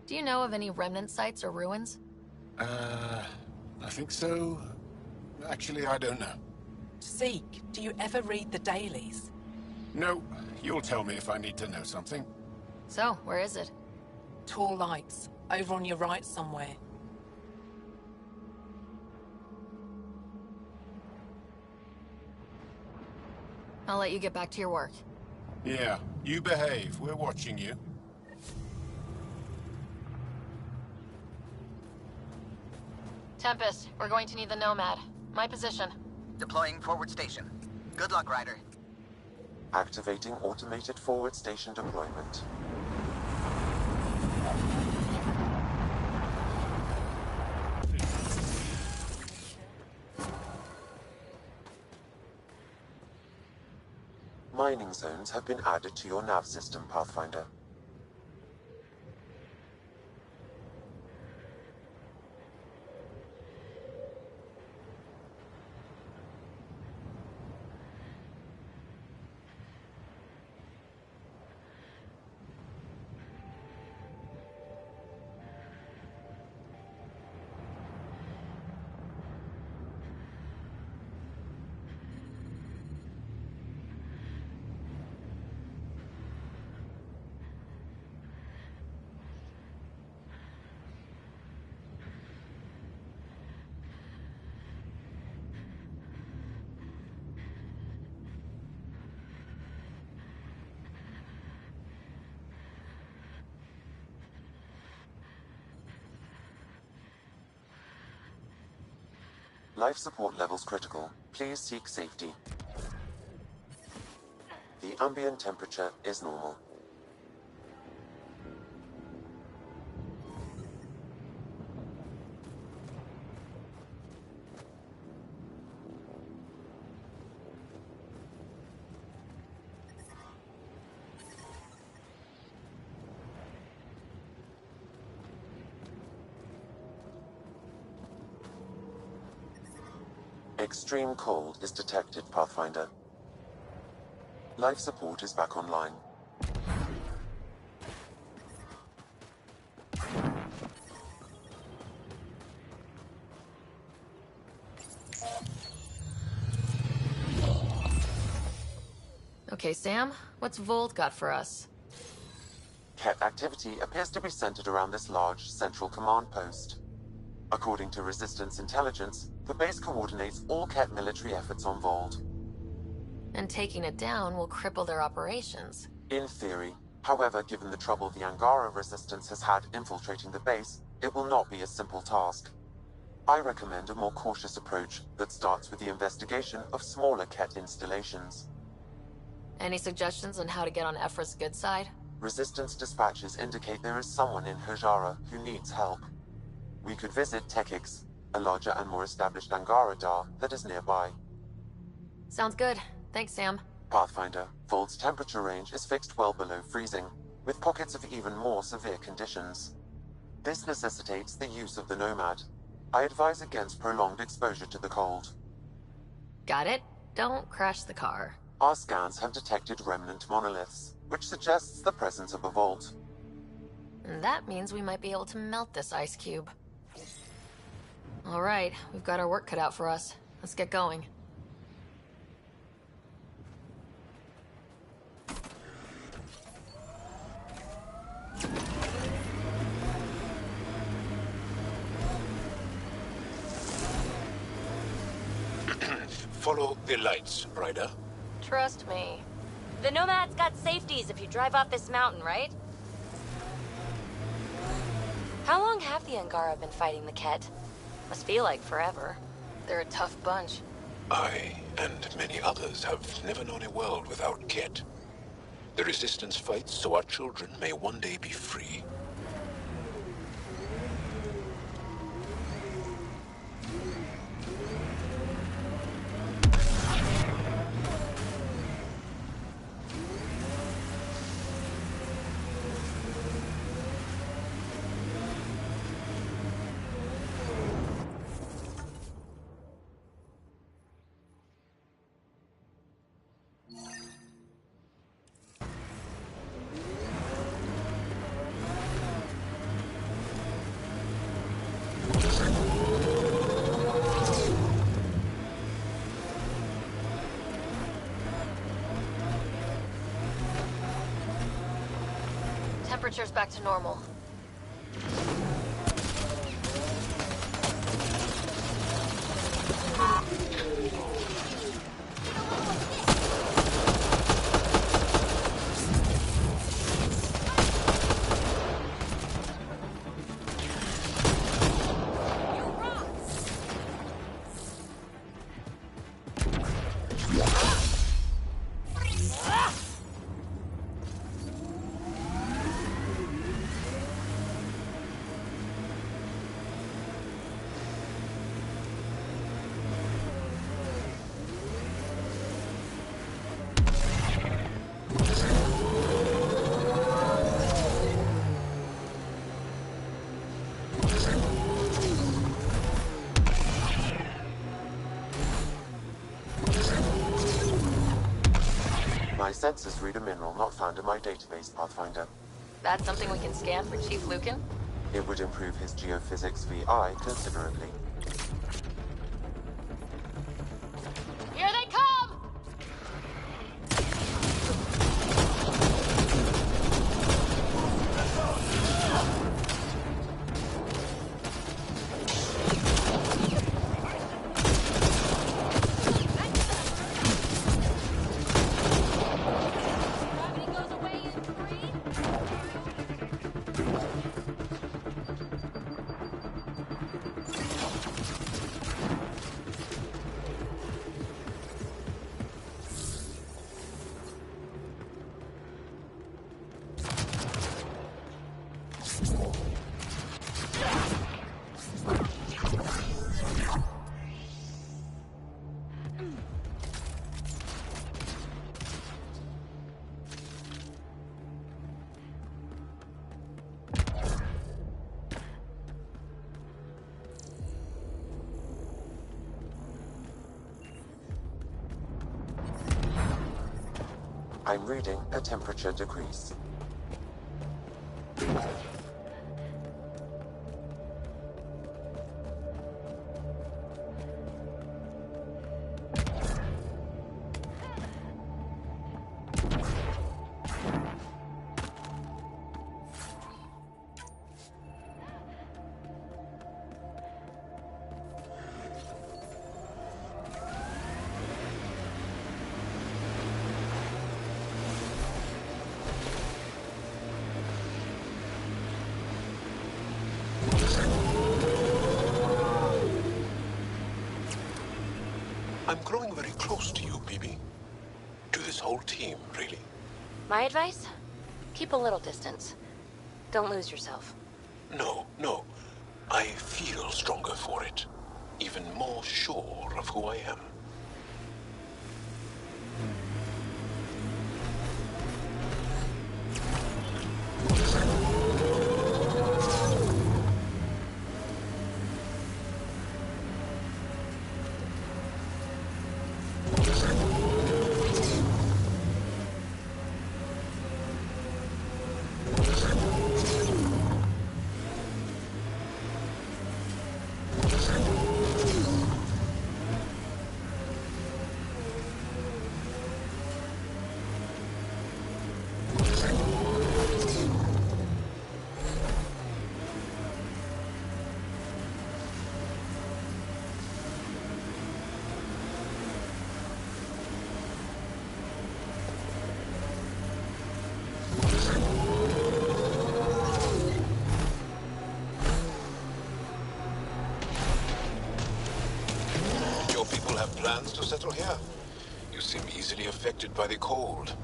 Speaker 1: Do you know of any remnant sites or ruins?
Speaker 6: I think so. Actually, I don't know.
Speaker 10: Zeke, do you ever read the dailies?
Speaker 6: No, you'll tell me if I need to know something.
Speaker 1: So, where is it?
Speaker 10: Tall lights, over on your right somewhere.
Speaker 1: I'll let you get back to your work.
Speaker 6: Yeah, you behave. We're watching you.
Speaker 1: Tempest, we're going to need the Nomad. My position.
Speaker 15: Deploying forward station. Good luck, Ryder.
Speaker 16: Activating automated forward station deployment. Mining zones have been added to your nav system, Pathfinder. Life support levels critical. Please seek safety. The ambient temperature is normal. Extreme cold is detected, Pathfinder. Life support is back online.
Speaker 1: Okay, Sam, what's Volt got for us?
Speaker 16: Ket activity appears to be centered around this large central command post. According to Resistance intelligence, the base coordinates all Ket military efforts on Vold.
Speaker 1: And taking it down will cripple their operations.
Speaker 16: In theory. However, given the trouble the Angara Resistance has had infiltrating the base, it will not be a simple task. I recommend a more cautious approach that starts with the investigation of smaller Ket installations.
Speaker 1: Any suggestions on how to get on Ephra's good side?
Speaker 16: Resistance dispatches indicate there is someone in Hajara who needs help. We could visit Tekix, a larger and more established Angara Dar that is nearby.
Speaker 1: Sounds good. Thanks, Sam.
Speaker 16: Pathfinder, Vold's temperature range is fixed well below freezing, with pockets of even more severe conditions. This necessitates the use of the Nomad. I advise against prolonged exposure to the cold.
Speaker 1: Got it. Don't crash the car.
Speaker 16: Our scans have detected remnant monoliths, which suggests the presence of a vault.
Speaker 1: And that means we might be able to melt this ice cube. All right, we've got our work cut out for us. Let's get going.
Speaker 6: Follow the lights, Ryder.
Speaker 1: Trust me.
Speaker 3: The Nomad's got safeties if you drive off this mountain, right? How long have the Angara been fighting the Ket? Must feel like forever.
Speaker 1: They're a tough bunch.
Speaker 6: I, and many others, have never known a world without Ket. The Resistance fights so our children may one day be free.
Speaker 1: Temperature's back to normal.
Speaker 16: My sensors read a mineral not found in my database, Pathfinder.
Speaker 1: That's something we can scan for Chief Lucan?
Speaker 16: It would improve his geophysics VI considerably.
Speaker 1: Here they come!
Speaker 16: I'm reading a temperature decrease.
Speaker 6: I'm growing very close to you, BB. To this whole team, really.
Speaker 3: My advice? Keep a little distance. Don't lose yourself.
Speaker 6: No, no. I feel stronger for it. Even more sure of who I am. Plans to settle here? You seem easily affected by the cold.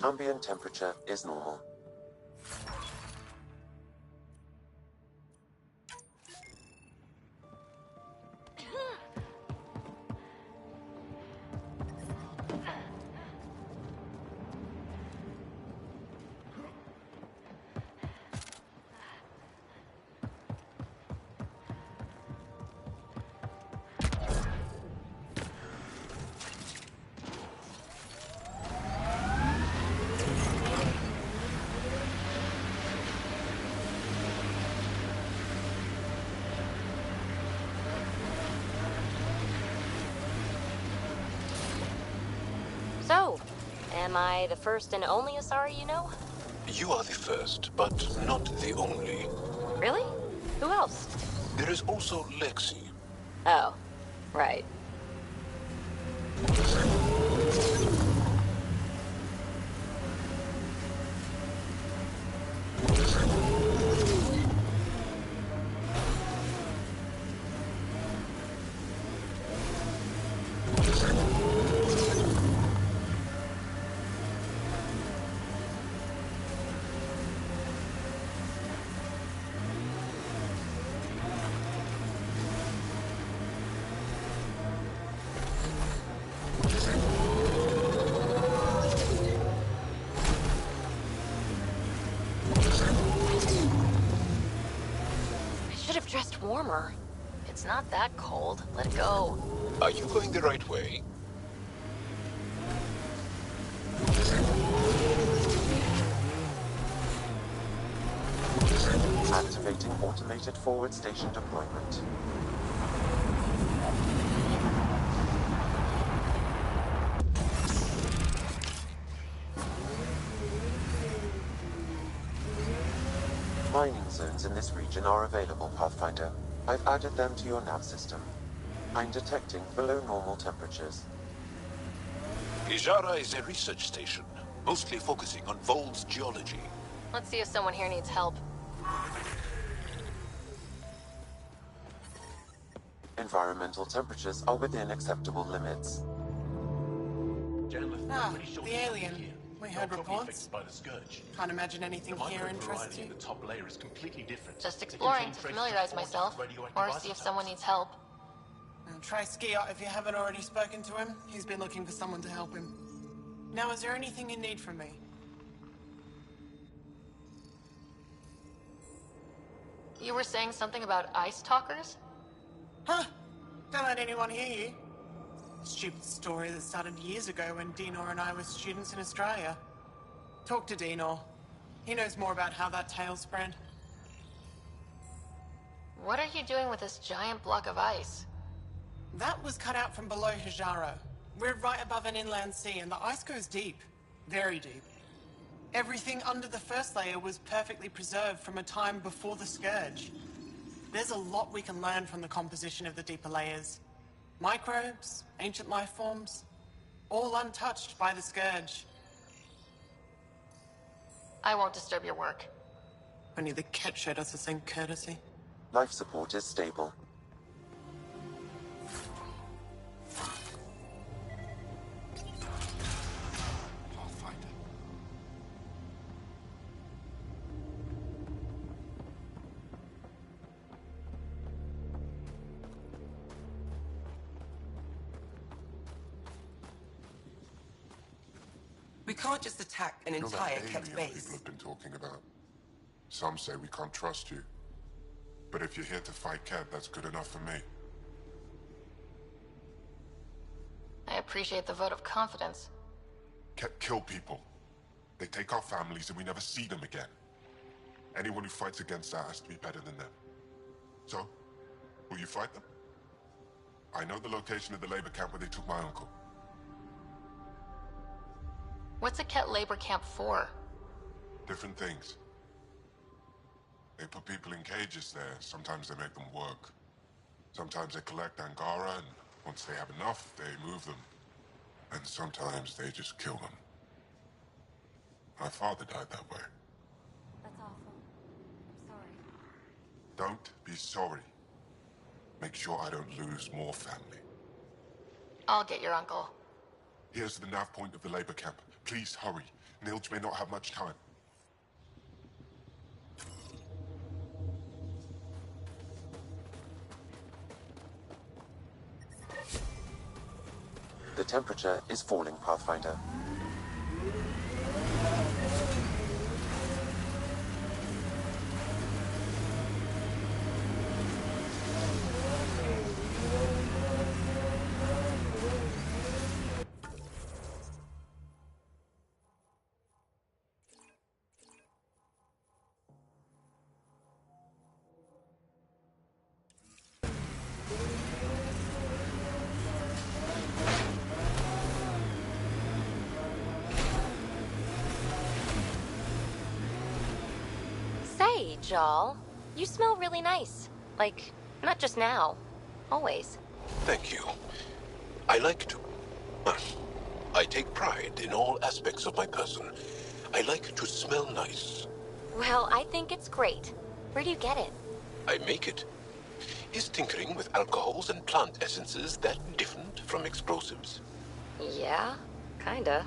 Speaker 16: The ambient temperature is normal.
Speaker 3: So, am I the first and only Asari you know?
Speaker 6: You are the first, but not the only.
Speaker 3: Really? Who else?
Speaker 6: There is also Lexi.
Speaker 3: Oh, right. I should have dressed warmer. It's not that cold. Let it go.
Speaker 6: Are you going the right way?
Speaker 16: Activating automated forward station deployment. Mining zones in this region are available, Pathfinder. I've added them to your nav system. I'm detecting below normal temperatures.
Speaker 6: Ijara is a research station, mostly focusing on Vol's geology.
Speaker 3: Let's see if someone here needs help.
Speaker 16: Environmental temperatures are within acceptable limits.
Speaker 12: The alien. We heard reports. Can't imagine anything here interests you.
Speaker 1: Just exploring to familiarize myself, or see if someone needs help.
Speaker 12: Try Skiot if you haven't already spoken to him. He's been looking for someone to help him. Now, is there anything you need from me?
Speaker 1: You were saying something about ice talkers?
Speaker 12: Huh? Don't let anyone hear you. Stupid story that started years ago when Dinor and I were students in Australia. Talk to Dinor. He knows more about how that tale spread.
Speaker 1: What are you doing with this giant block of ice?
Speaker 12: That was cut out from below Hijaro. We're right above an inland sea and the ice goes deep. Very deep. Everything under the first layer was perfectly preserved from a time before the Scourge. There's a lot we can learn from the composition of the deeper layers. Microbes, ancient life forms, all untouched by the Scourge.
Speaker 1: I won't disturb your work.
Speaker 12: Only the Ket showed us the same courtesy.
Speaker 16: Life support is stable.
Speaker 12: We can't just attack an entire Ket
Speaker 14: People
Speaker 12: base.
Speaker 14: have been talking about. Some say we can't trust you. But if you're here to fight Ket, that's good enough for me.
Speaker 1: I appreciate the vote of confidence.
Speaker 14: Ket kill people. They take our families and we never see them again. Anyone who fights against that has to be better than them. So, will you fight them? I know the location of the labor camp where they took my uncle.
Speaker 1: What's a Ket labor camp for?
Speaker 14: Different things. They put people in cages there. Sometimes they make them work. Sometimes they collect Angara, and once they have enough, they move them. And sometimes they just kill them. My father died that way.
Speaker 3: That's awful. I'm sorry.
Speaker 14: Don't be sorry. Make sure I don't lose more family.
Speaker 1: I'll get your uncle.
Speaker 14: Here's the nav point of the labor camp. Please hurry.
Speaker 7: Nilge may not have much time.
Speaker 16: The temperature is falling, Pathfinder.
Speaker 3: Say, Jal, you smell really nice. Like, not just now. Always.
Speaker 6: Thank you. I like to... I take pride in all aspects of my person. I like to smell nice.
Speaker 3: Well, I think it's great. Where do you get it?
Speaker 6: I make it. Is tinkering with alcohols and plant essences that different from explosives?
Speaker 3: Yeah, kinda.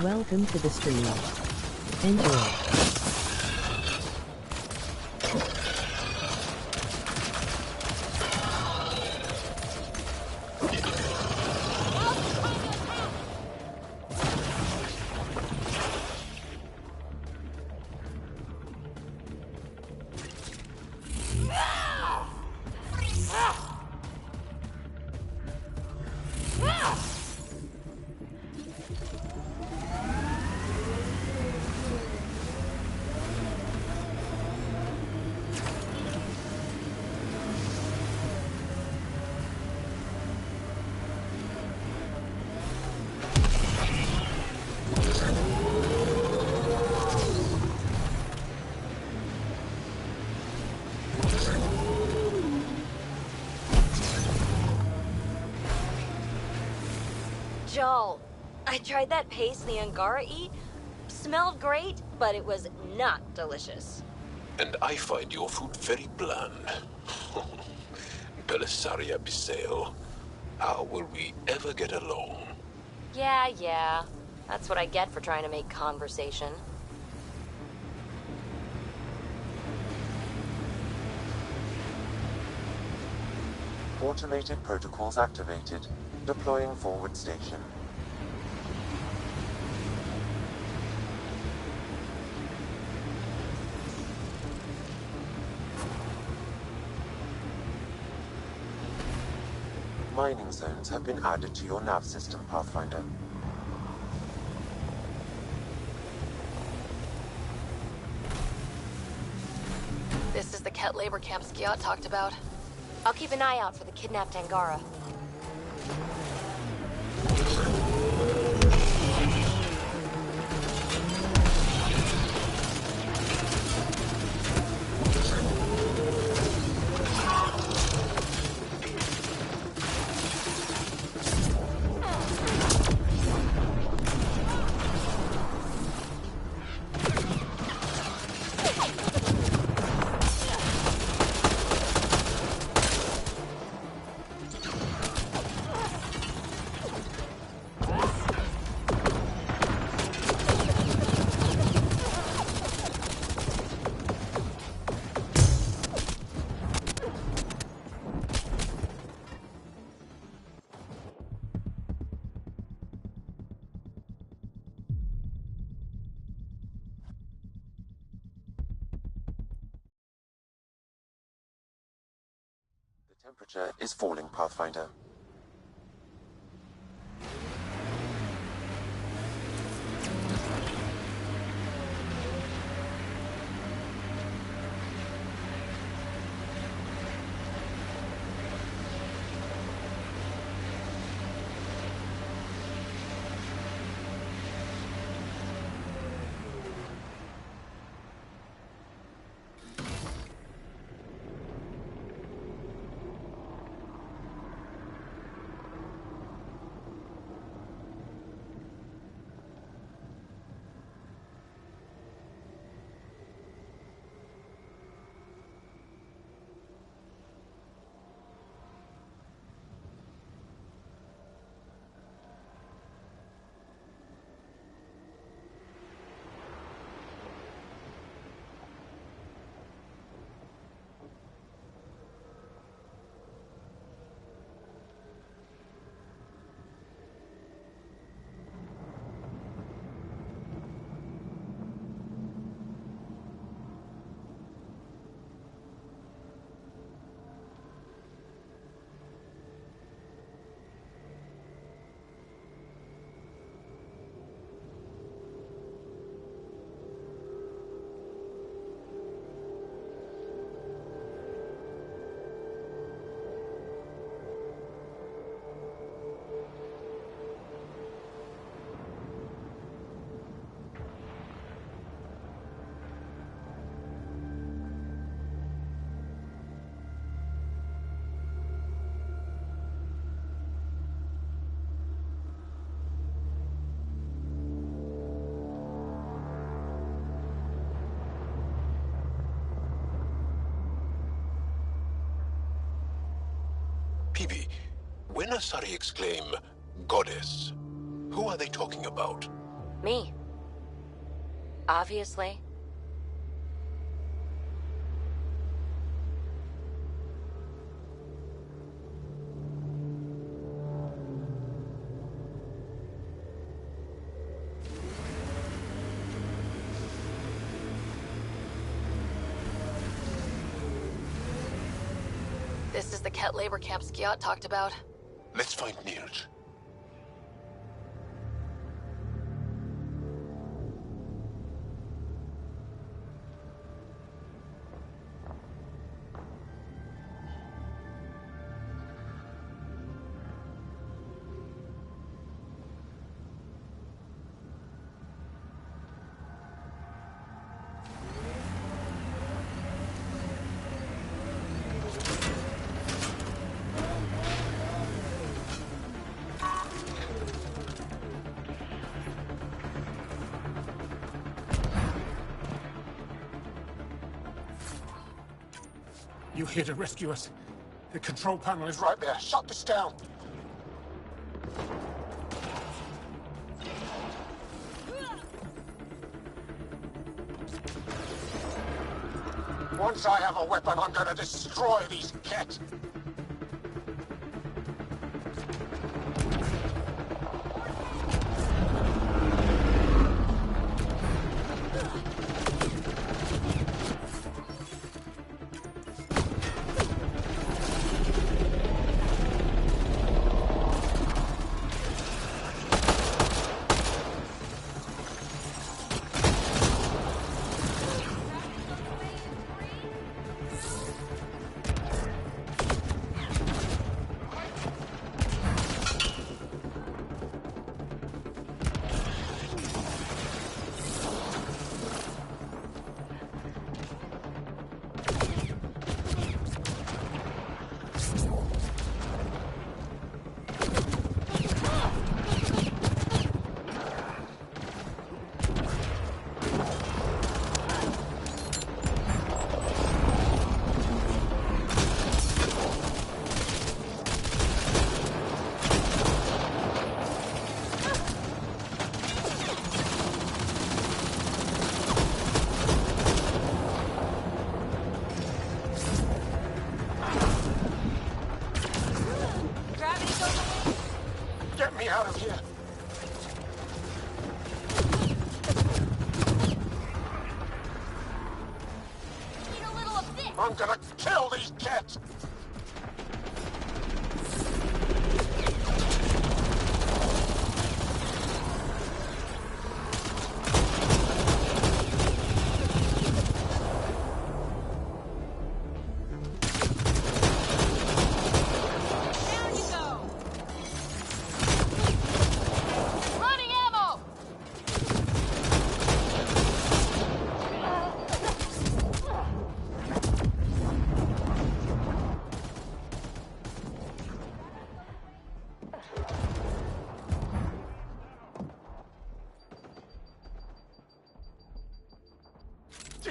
Speaker 9: Welcome to the stream. Enjoy.
Speaker 3: Joel, I tried that paste the Angara eat. Smelled great, but it was not delicious.
Speaker 6: And I find your food very bland. Belisaria Biseo, how will we ever get along?
Speaker 3: Yeah. That's what I get for trying to make conversation.
Speaker 16: Automated protocols activated. Deploying forward station. Mining zones have been added to your nav system, Pathfinder.
Speaker 1: This is the Ket labor camp Skiot talked about.
Speaker 3: I'll keep an eye out for the kidnapped Angara.
Speaker 16: Temperature is falling, Pathfinder.
Speaker 6: PB, when Asari exclaim, goddess, who are they talking about?
Speaker 3: Me. Obviously.
Speaker 1: This is the Ket labor camp Skiot talked about.
Speaker 6: Let's find Nirj.
Speaker 7: You here to rescue us? The control panel is right there. Shut this down. Once I have a weapon, I'm gonna destroy these Ket. Get me out of here!
Speaker 17: Need a little of this!
Speaker 7: I'm gonna kill these Ket!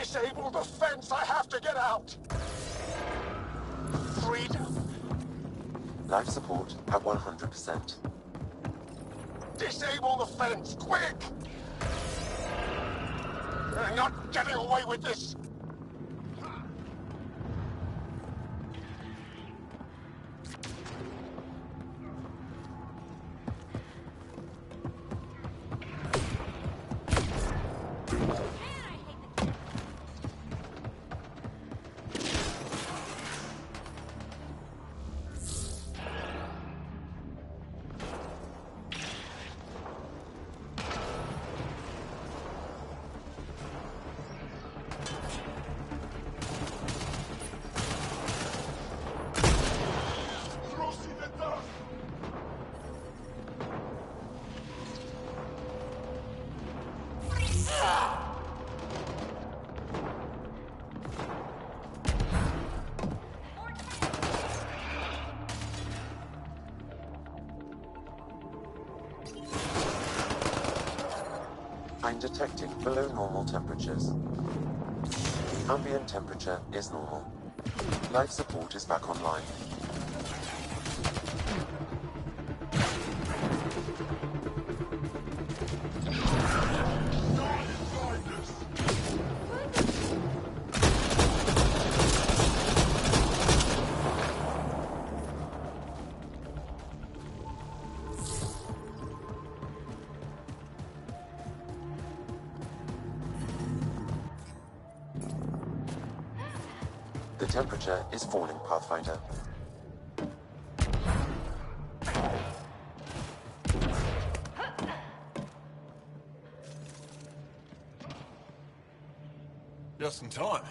Speaker 17: Disable the fence! I have to get out! Freedom!
Speaker 16: Life support at 100%.
Speaker 17: Disable the fence, quick! You're not getting away with this!
Speaker 16: I'm detecting below normal temperatures. Ambient temperature is normal. Life support is back online. The temperature is falling, Pathfinder.
Speaker 18: Just in time.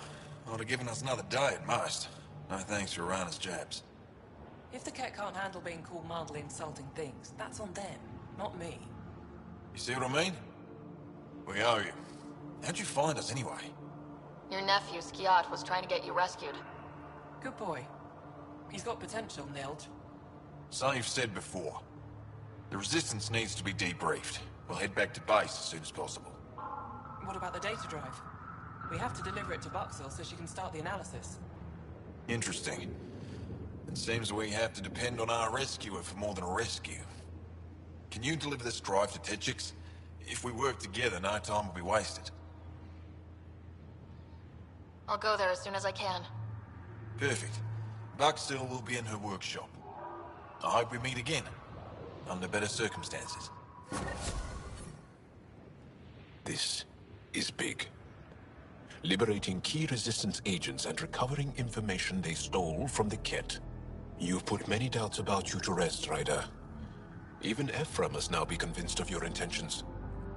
Speaker 18: Would have given us another day at most. No thanks for Rana's jabs.
Speaker 12: If the Ket can't handle being called mildly insulting things, that's on them, not me.
Speaker 18: You see what I mean? We owe you. How'd you find us anyway?
Speaker 1: Your nephew, Skiat, was trying to get you rescued.
Speaker 12: Good boy. He's got potential, Nilge.
Speaker 18: So you've said before. The Resistance needs to be debriefed. We'll head back to base as soon as possible.
Speaker 12: What about the data drive? We have to deliver it to Buxel so she can start the analysis.
Speaker 18: Interesting. It seems we have to depend on our rescuer for more than a rescue. Can you deliver this drive to Techix? If we work together, no time will be wasted.
Speaker 1: I'll go there as soon as I can.
Speaker 18: Perfect. Buxel will be in her workshop. I hope we meet again. Under better circumstances.
Speaker 6: This is big. Liberating key Resistance agents and recovering information they stole from the Ket. You've put many doubts about you to rest, Ryder. Even Ephra must now be convinced of your intentions.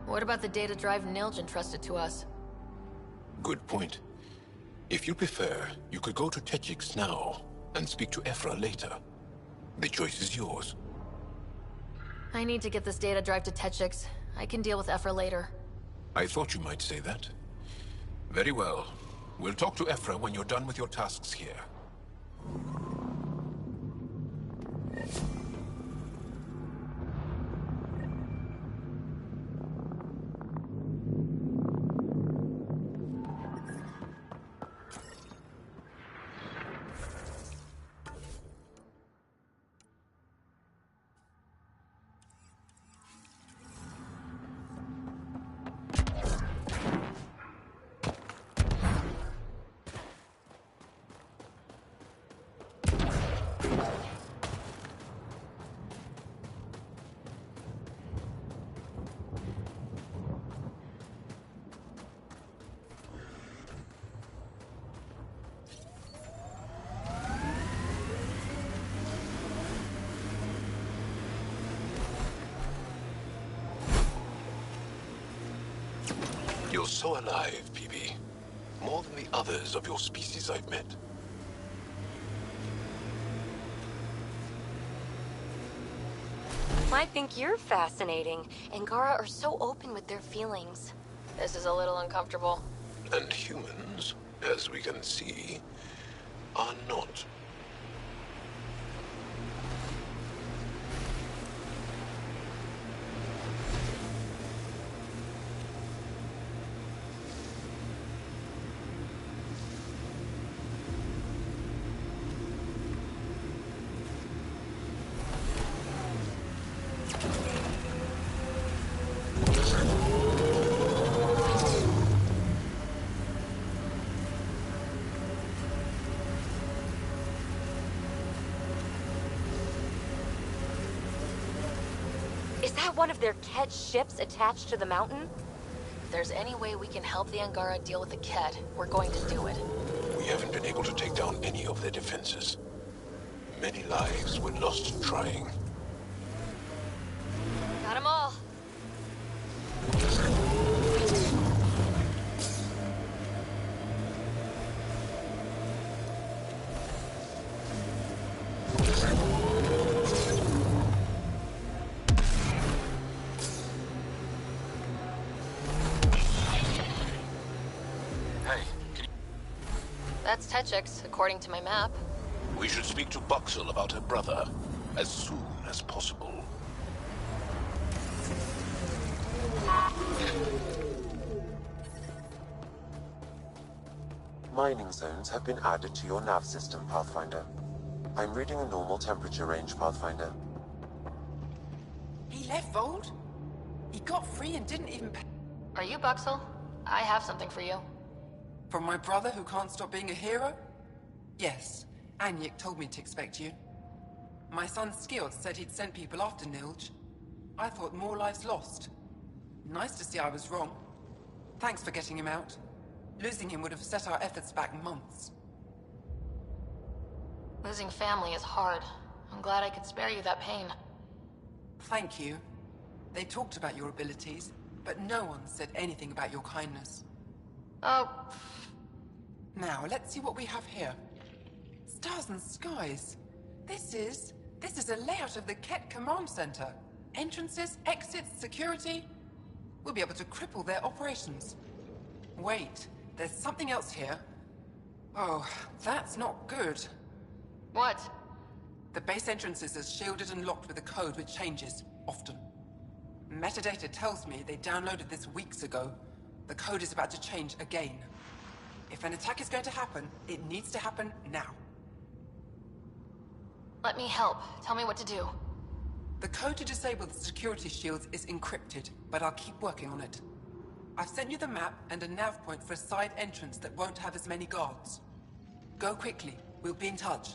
Speaker 1: What about the data drive Nilge entrusted to us?
Speaker 6: Good point. If you prefer, you could go to Techix now and speak to Ephra later. The choice is yours.
Speaker 1: I need to get this data drive to Techix. I can deal with Ephra later.
Speaker 6: I thought you might say that. Very well. We'll talk to Ephra when you're done with your tasks here. You're so alive, PB. More than the others of your species I've met.
Speaker 3: I think you're fascinating. Angara are so open with their feelings.
Speaker 1: This is a little uncomfortable.
Speaker 6: And humans, as we can see, are not.
Speaker 3: that one of their Ket ships attached to the mountain?
Speaker 1: If there's any way we can help the Angara deal with the Ket, we're going to do it.
Speaker 6: We haven't been able to take down any of their defenses. Many lives were lost trying.
Speaker 1: Got 'em all. That's Techix, according to my map.
Speaker 6: We should speak to Buxel about her brother as soon as possible.
Speaker 16: Mining zones have been added to your nav system, Pathfinder. I'm reading a normal temperature range, Pathfinder.
Speaker 12: He left Vold? He got free and didn't even pay.
Speaker 1: Are you Buxel? I have something for you.
Speaker 12: From my brother who can't stop being a hero? Yes, Anyek told me to expect you. My son Skioth said he'd sent people after Nilge. I thought more lives lost. Nice to see I was wrong. Thanks for getting him out. Losing him would have set our efforts back months.
Speaker 1: Losing family is hard. I'm glad I could spare you that pain.
Speaker 12: Thank you. They talked about your abilities, but no one said anything about your kindness.
Speaker 1: Oh.
Speaker 12: Now, let's see what we have here. Stars and skies. This is a layout of the Ket Command Center. Entrances, exits, security. We'll be able to cripple their operations. Wait, there's something else here. Oh, that's not good.
Speaker 1: What?
Speaker 12: The base entrances are shielded and locked with a code which changes, often. Metadata tells me they downloaded this weeks ago. The code is about to change again. If an attack is going to happen, it needs to happen now.
Speaker 1: Let me help. Tell me what to do.
Speaker 12: The code to disable the security shields is encrypted, but I'll keep working on it. I've sent you the map and a nav point for a side entrance that won't have as many guards. Go quickly. We'll be in touch.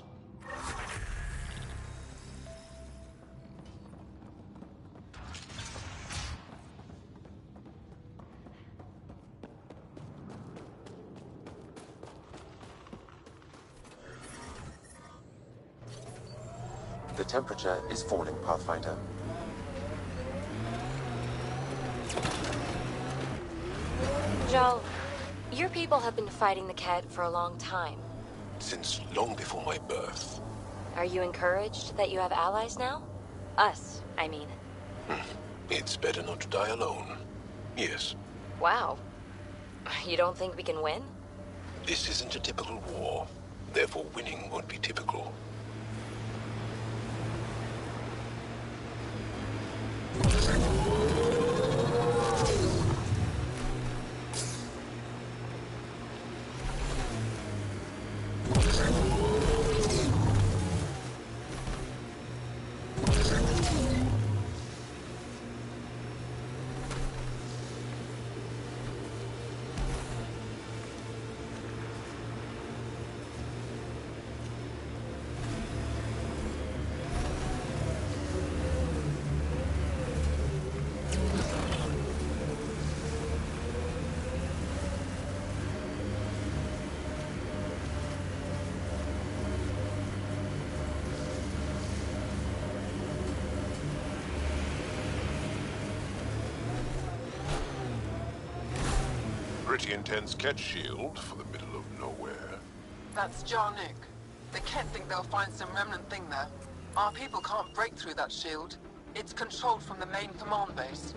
Speaker 16: The temperature is falling, Pathfinder.
Speaker 3: Joel, your people have been fighting the Ket for a long time.
Speaker 6: Since long before my birth.
Speaker 3: Are you encouraged that you have allies now? Us, I mean.
Speaker 6: It's better not to die alone. Yes.
Speaker 3: Wow. You don't think we can win?
Speaker 6: This isn't a typical war. Therefore, winning won't be typical. Pretty intense Ket shield for the middle of nowhere.
Speaker 12: That's Jarnik. The Ket think they'll find some remnant thing there. Our people can't break through that shield. It's controlled from the main command base.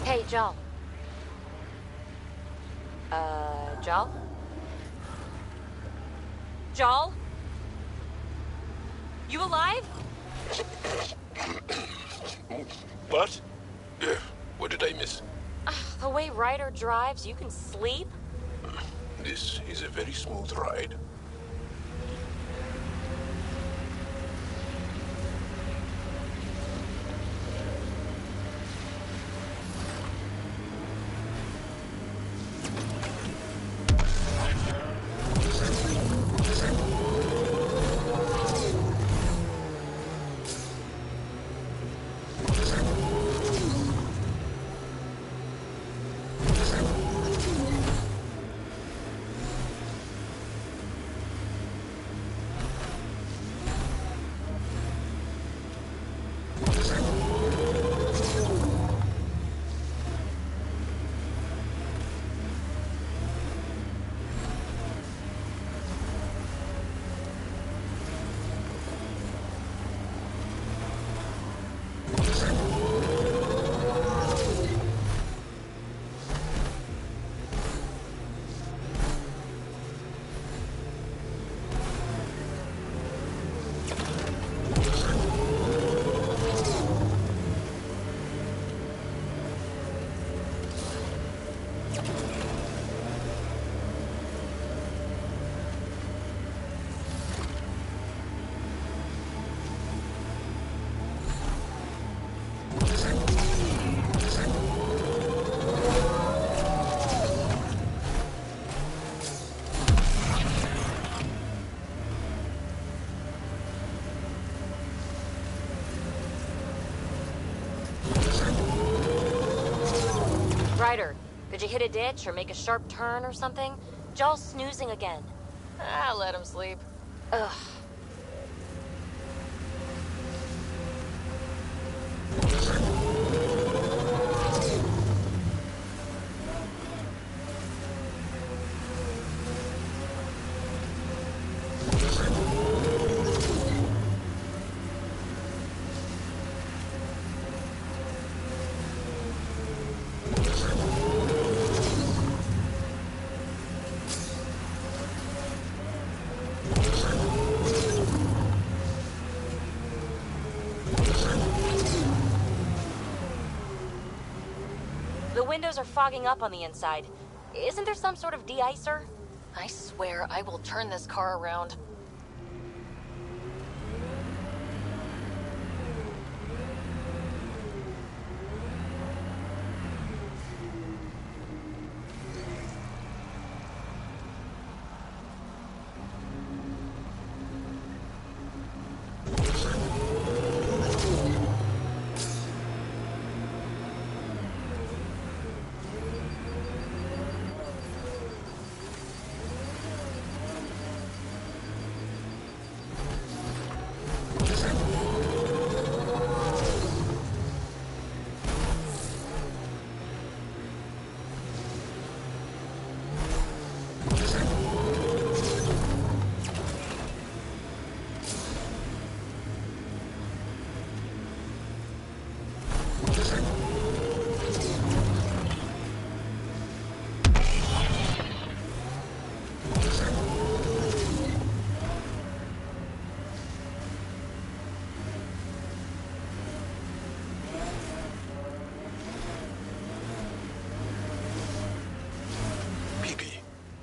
Speaker 3: Hey, Joel. Joel? Joel? You alive?
Speaker 6: What? What did I miss?
Speaker 3: The way Ryder drives, you can sleep?
Speaker 6: This is a very smooth ride.
Speaker 3: Ryder, did you hit a ditch or make a sharp turn or something? Jaw's snoozing again.
Speaker 1: Let him sleep.
Speaker 3: Ugh. The windows are fogging up on the inside. Isn't there some sort of de-icer?
Speaker 1: I swear I will turn this car around.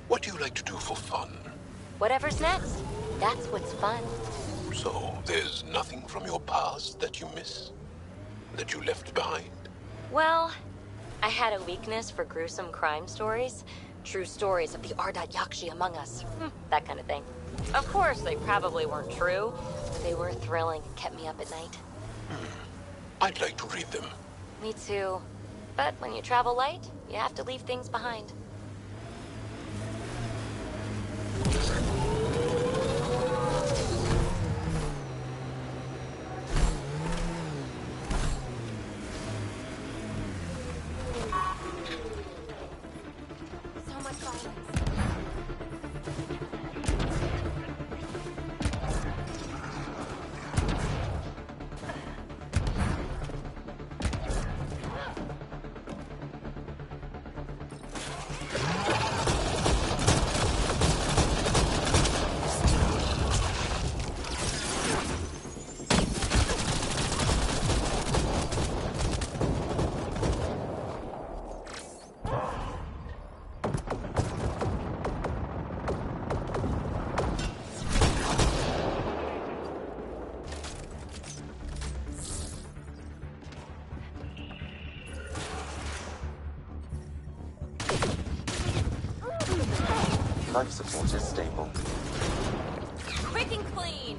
Speaker 6: What do you like to do for fun?
Speaker 3: Whatever's next. That's what's fun.
Speaker 6: So, there's nothing from your past that you miss? That you left behind?
Speaker 3: Well, I had a weakness for gruesome crime stories. True stories of the Ardat Yakshi among us. That kind of thing. Of course, they probably weren't true, but they were thrilling and kept me up at night.
Speaker 6: I'd like to read them.
Speaker 3: Me too. But when you travel light, you have to leave things behind. So much violence.
Speaker 16: Life support is stable.
Speaker 3: Quick and clean!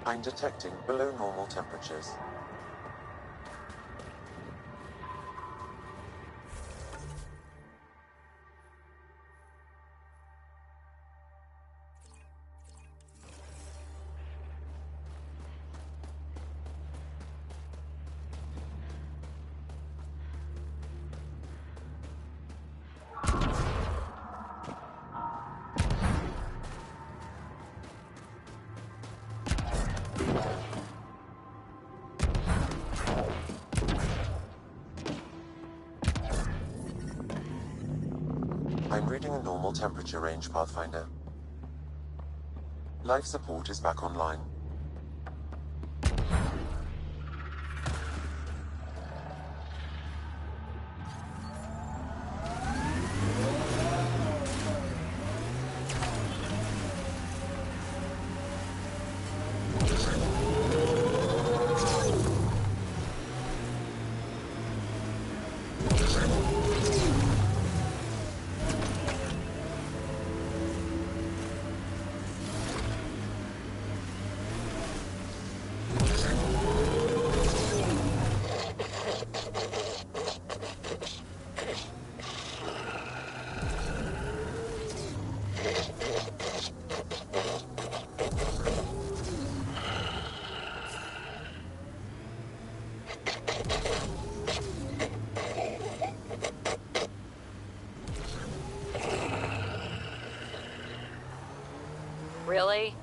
Speaker 16: I'm detecting below normal temperatures. I'm reading a normal temperature range, Pathfinder. Life support is back online.
Speaker 3: Really?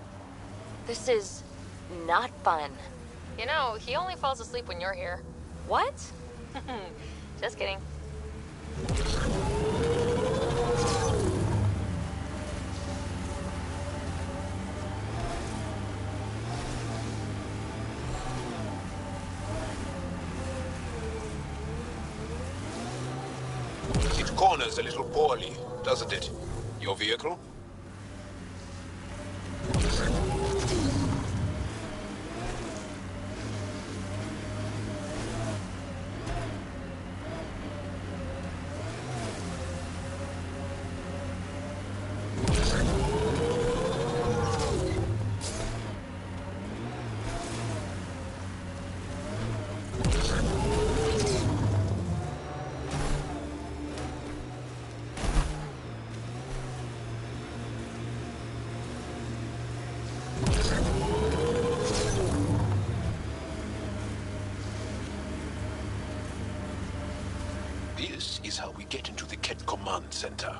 Speaker 3: This is not fun.
Speaker 1: You know, he only falls asleep when you're here.
Speaker 3: What?
Speaker 1: Just kidding.
Speaker 6: It corners a little poorly, doesn't it? Your vehicle? This is how we get into the Ket Command Center.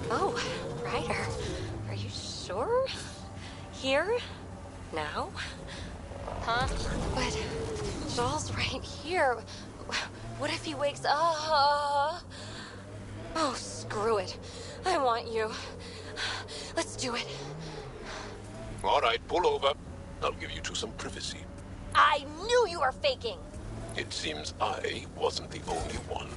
Speaker 3: Oh, Ryder. Are you sure? Here? Now?
Speaker 1: Huh?
Speaker 3: But Joel's right here. What if he wakes up? Oh, screw it. I want you. Let's do it.
Speaker 6: All right, pull over. I'll give you two some privacy.
Speaker 3: I knew you were faking.
Speaker 6: It seems I wasn't the only one.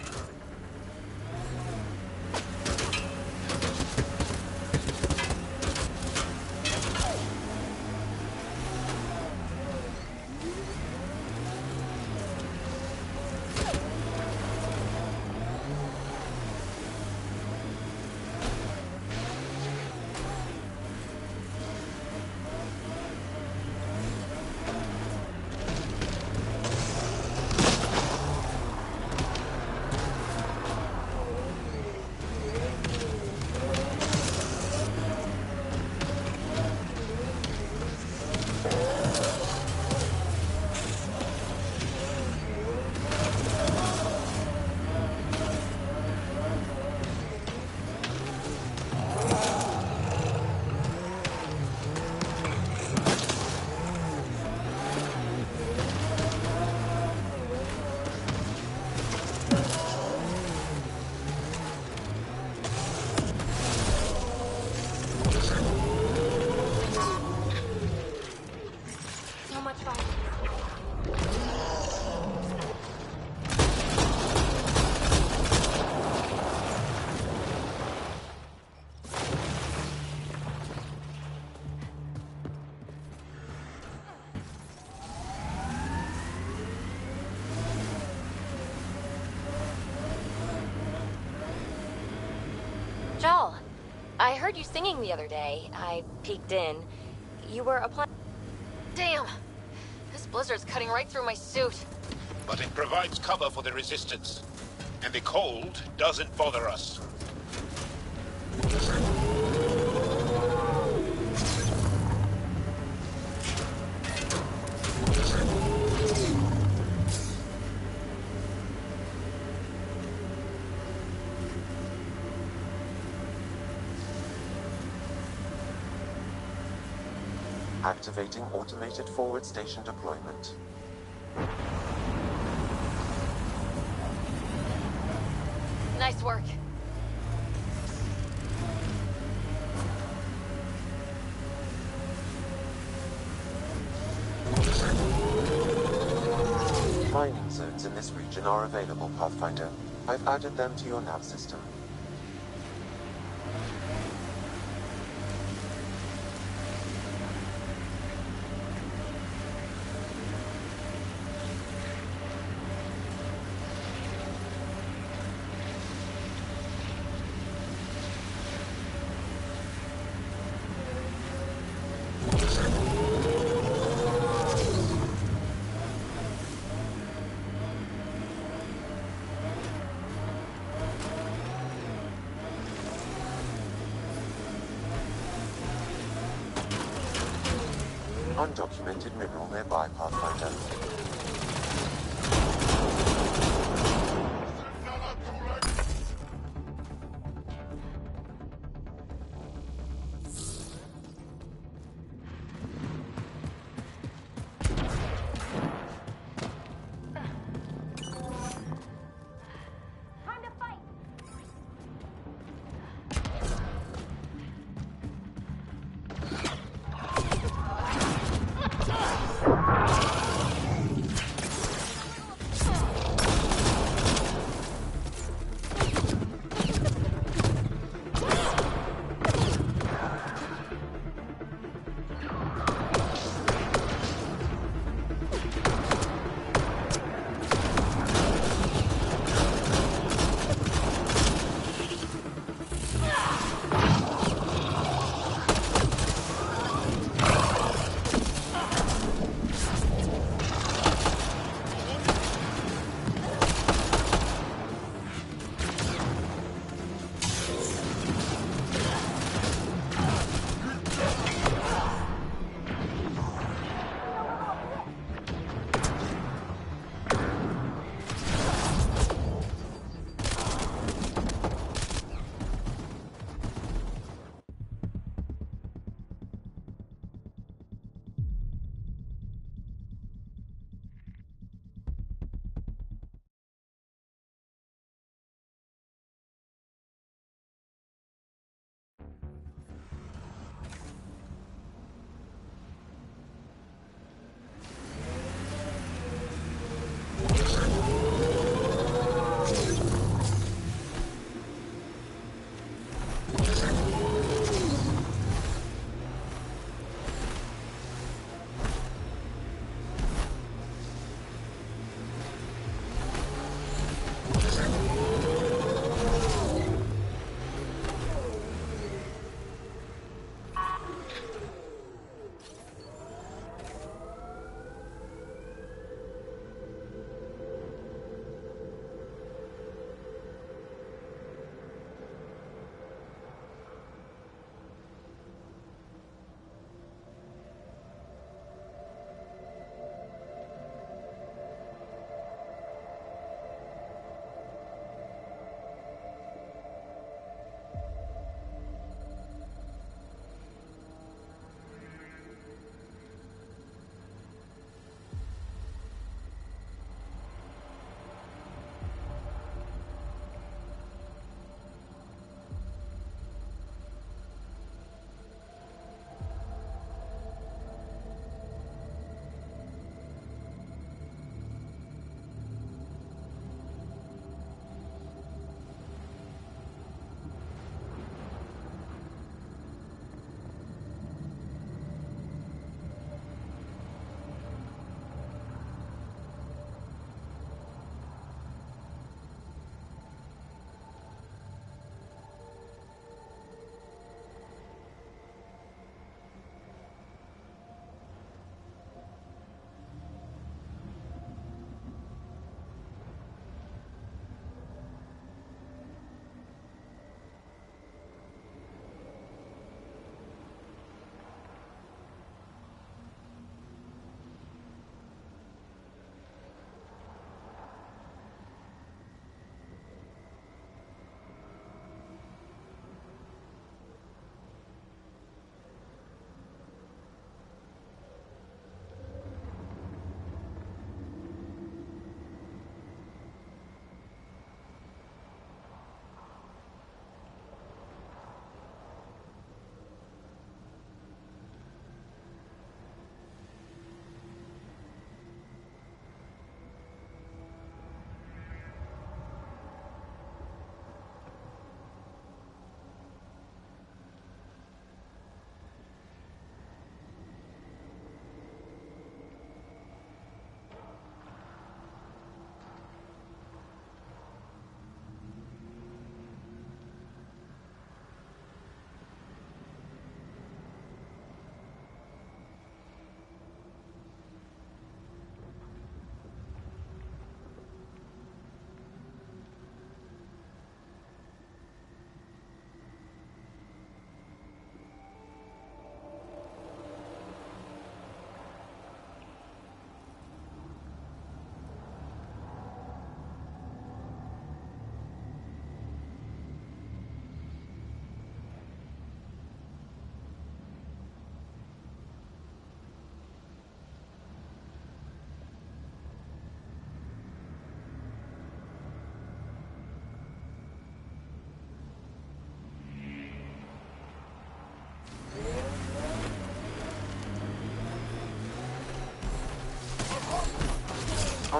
Speaker 3: I heard you singing the other day. I peeked in. You were applying... Damn! This blizzard's cutting right through my suit.
Speaker 6: But it provides cover for the resistance. And the cold doesn't bother us.
Speaker 16: Activating automated forward station deployment.
Speaker 3: Nice work.
Speaker 16: Mining zones in this region are available, Pathfinder. I've added them to your nav system. Undocumented mineral nearby, Pathfinder.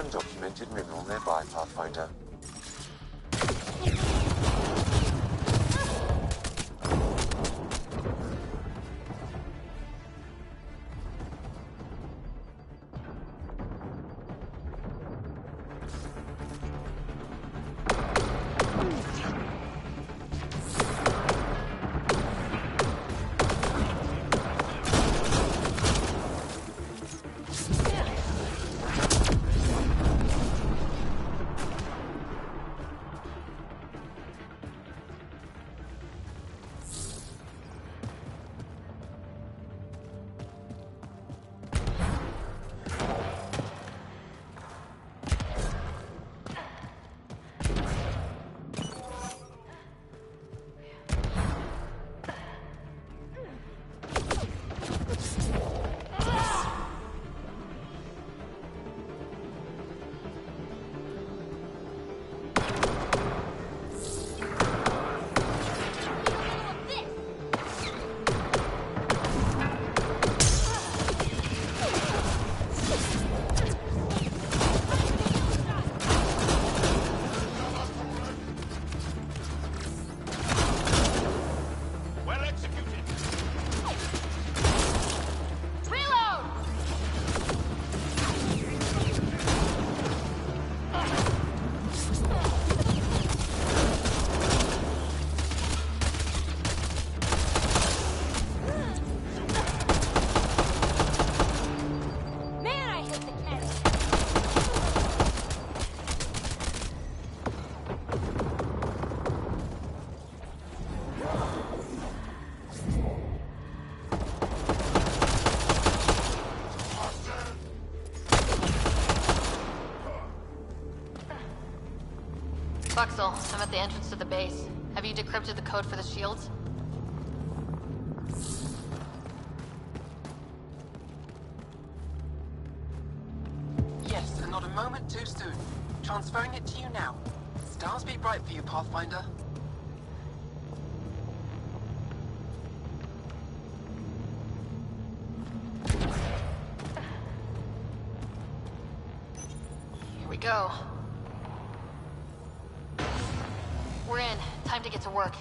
Speaker 16: undocumented mineral nearby, Pathfinder.
Speaker 1: Buxel, I'm at the entrance to the base. Have you decrypted the code for the shields?
Speaker 12: Yes, and not a moment too soon. Transferring it to you now. Stars be bright for you, Pathfinder.
Speaker 1: Here we go. We're in. Time to get to work.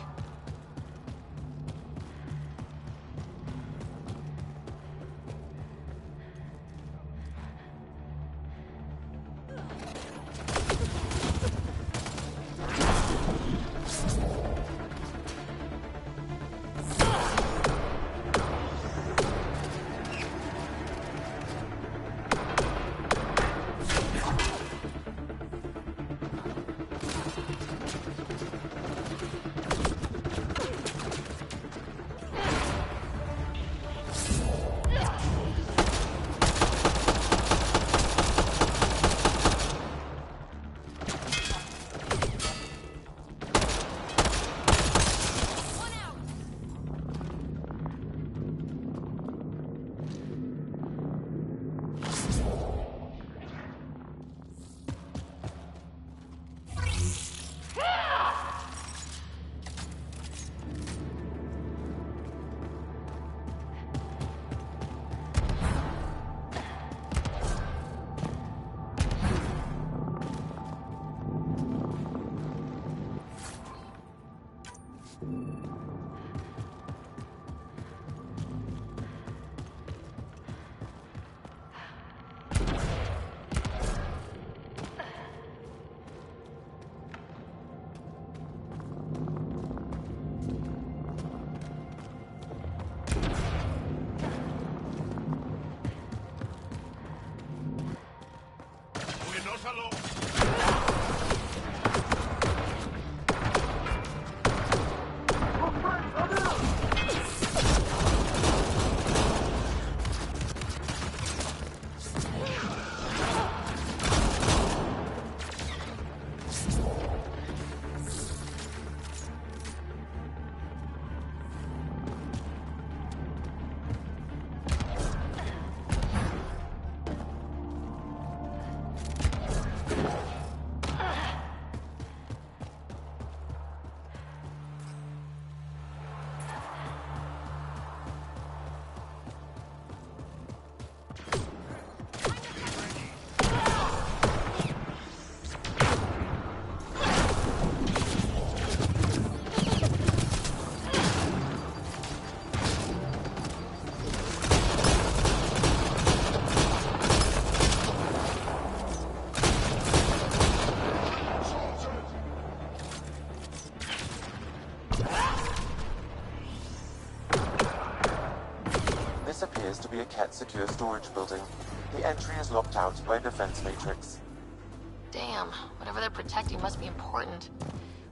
Speaker 16: This appears to be a Ket secure storage building. The entry is locked out by a defense matrix.
Speaker 11: Damn, whatever they're protecting must be important.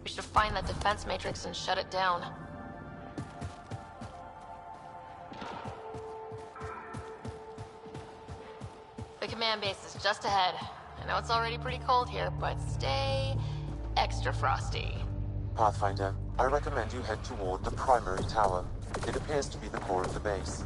Speaker 11: We should find that defense matrix and shut it down. The command base is just ahead. I know it's already pretty cold here, but stay extra frosty.
Speaker 16: Pathfinder, I recommend you head toward the primary tower. It appears to be the core of the base.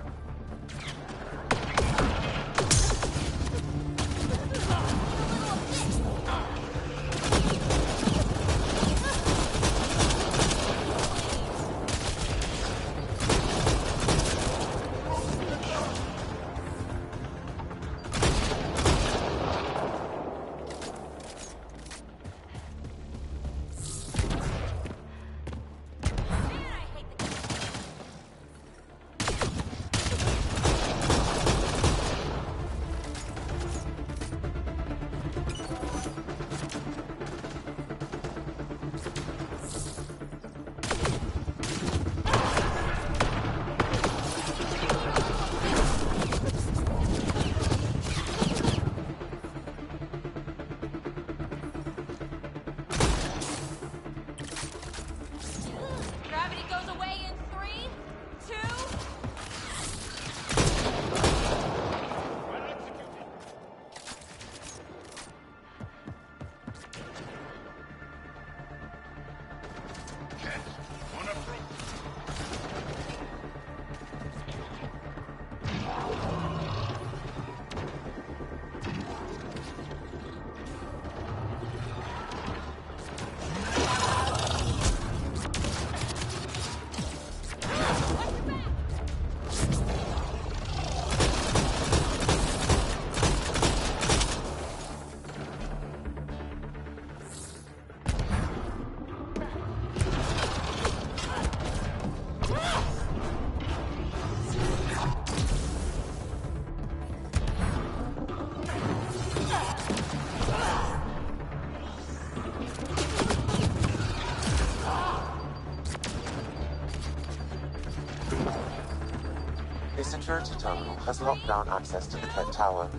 Speaker 16: A security terminal has locked down access to the Ket Tower.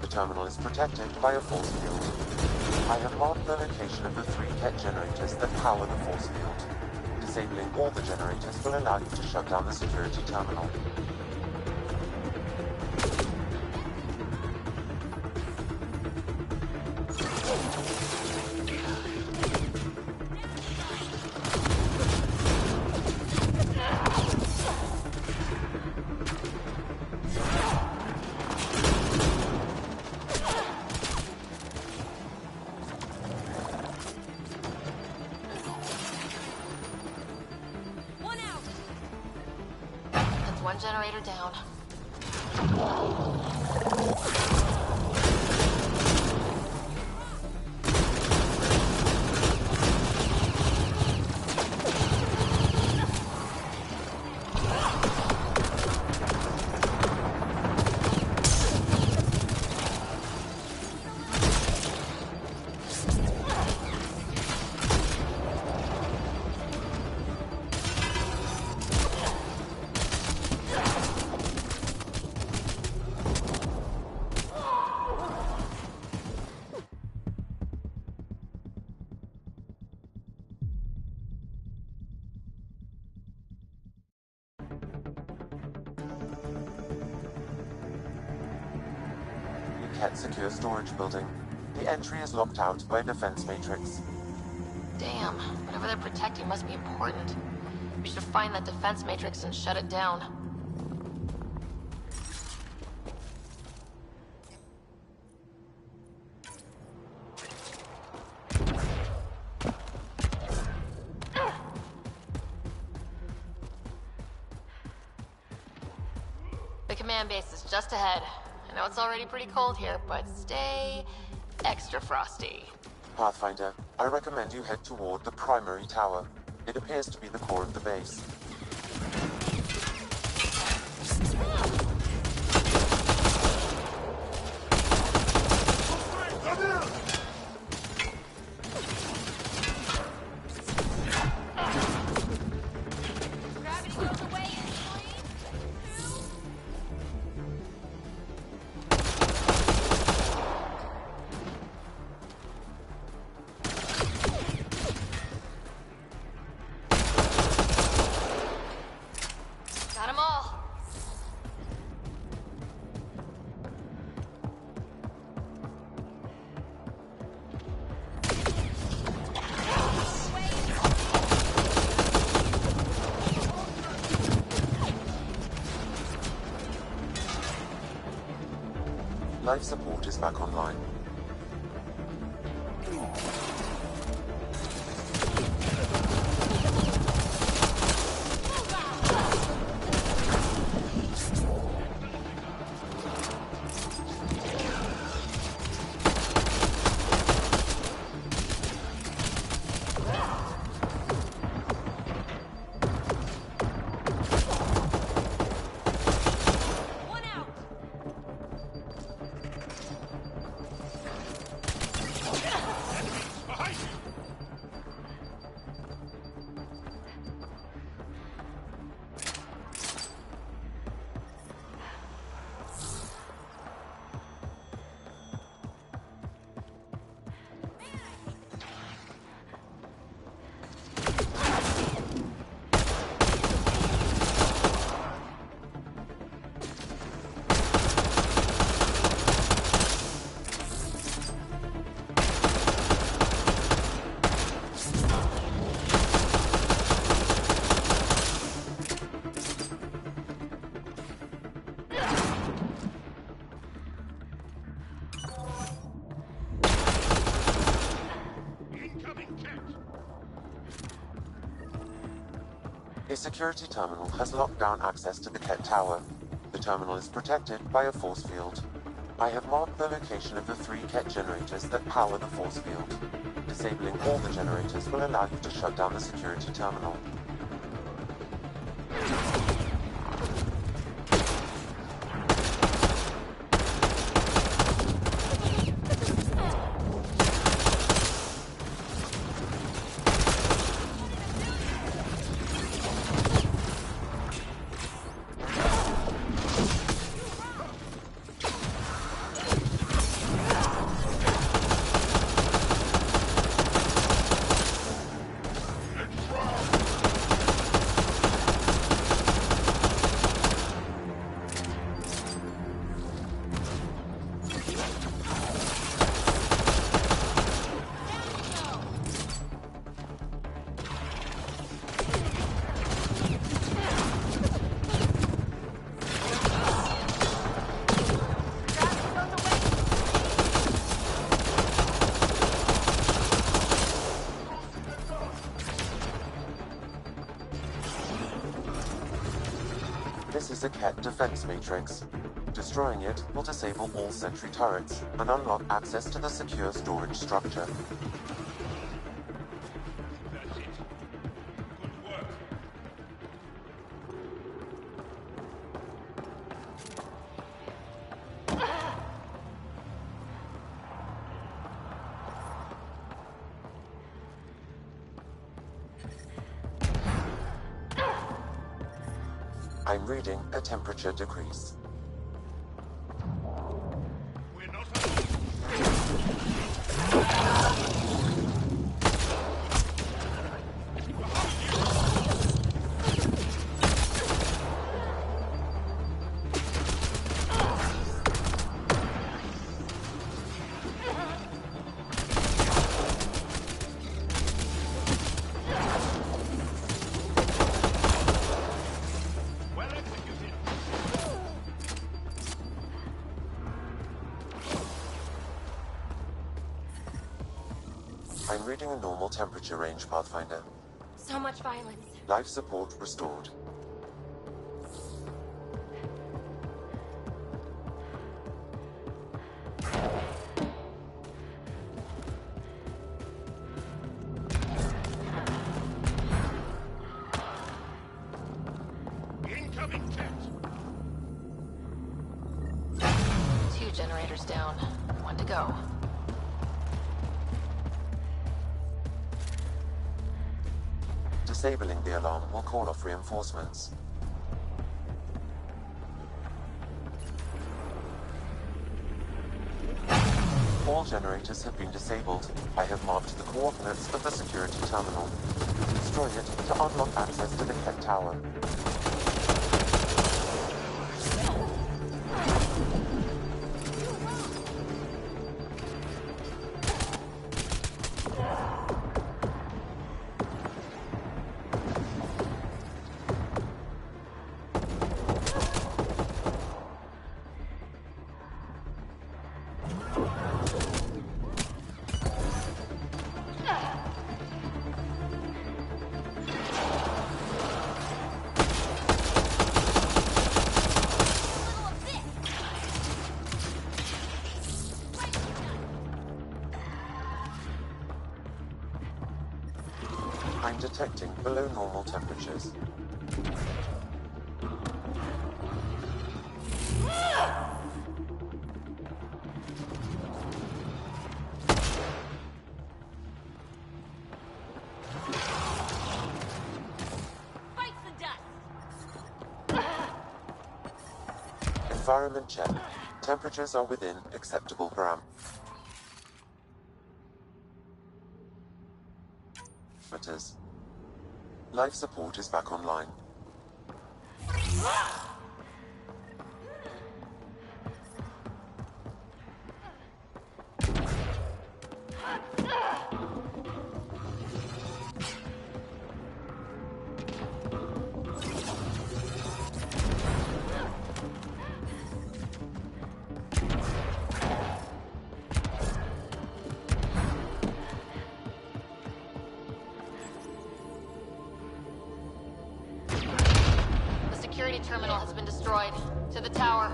Speaker 16: The terminal is protected by a force field. I have marked the location of the 3 Ket generators that power the force field. Disabling all the generators will allow you to shut down the security terminal.
Speaker 11: One generator down.
Speaker 16: Ket secure storage building. The entry is locked out by a defense matrix.
Speaker 11: Damn, whatever they're protecting must be important. We should find that defense matrix and shut it down. The command base is just ahead. I know it's already pretty cold here, but stay extra frosty.
Speaker 16: Pathfinder, I recommend you head toward the primary tower. It appears to be the core of the base. Life support is back online. A security terminal has locked down access to the Ket Tower. The terminal is protected by a force field. I have marked the location of the 3 Ket generators that power the force field. Disabling all the generators will allow you to shut down the security terminal. This is a Ket defense matrix. Destroying it will disable all sentry turrets and unlock access to the secure storage structure. I'm reading a temperature decrease. I'm reading a normal temperature range, Pathfinder.
Speaker 11: So much violence.
Speaker 16: Life support restored.
Speaker 17: Incoming Ket!
Speaker 1: 2 generators down. 1 to go.
Speaker 16: Disabling the alarm will call off reinforcements. All generators have been disabled. I have marked the coordinates of the security terminal. Destroy it to unlock access to the Ket Tower. detecting below normal temperatures. Environment check. Temperatures are within acceptable parameters. Life support is back online.
Speaker 11: The security terminal has been destroyed. To the tower.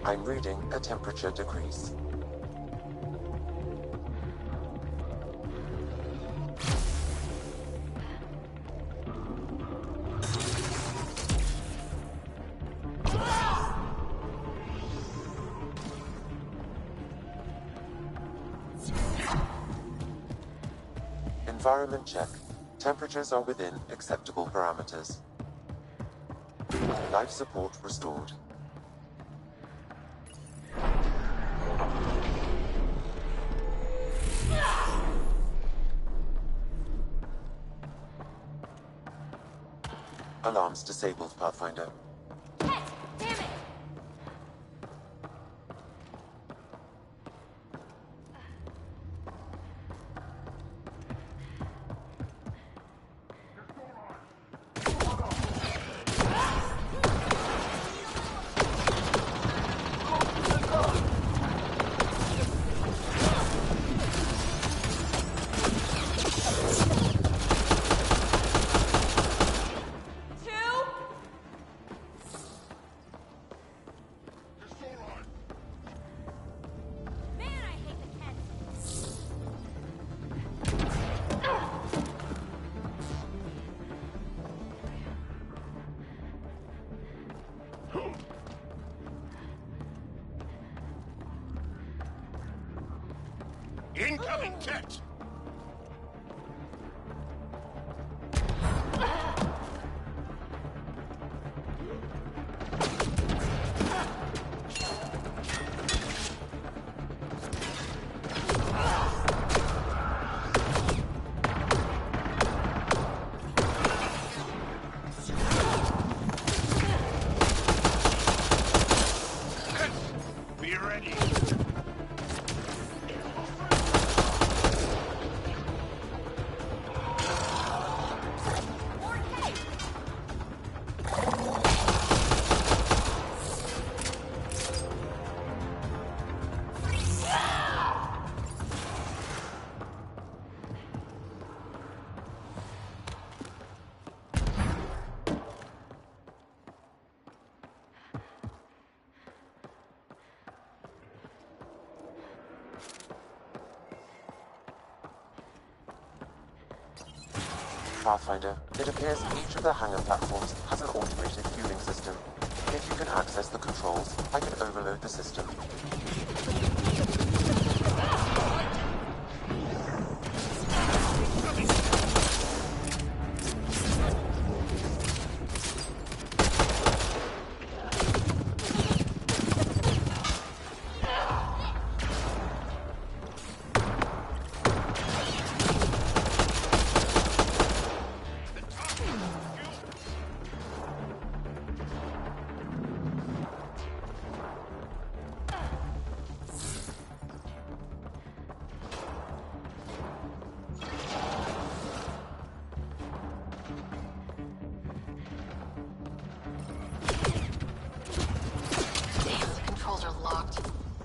Speaker 16: I'm reading a temperature decrease. Environment check. Temperatures are within acceptable parameters. Life support restored. Alarms disabled, Pathfinder.
Speaker 17: Incoming jet! Be ready.
Speaker 16: Pathfinder, it appears each of the hangar platforms has an automated fueling system. If you can access the controls, I can overload the system.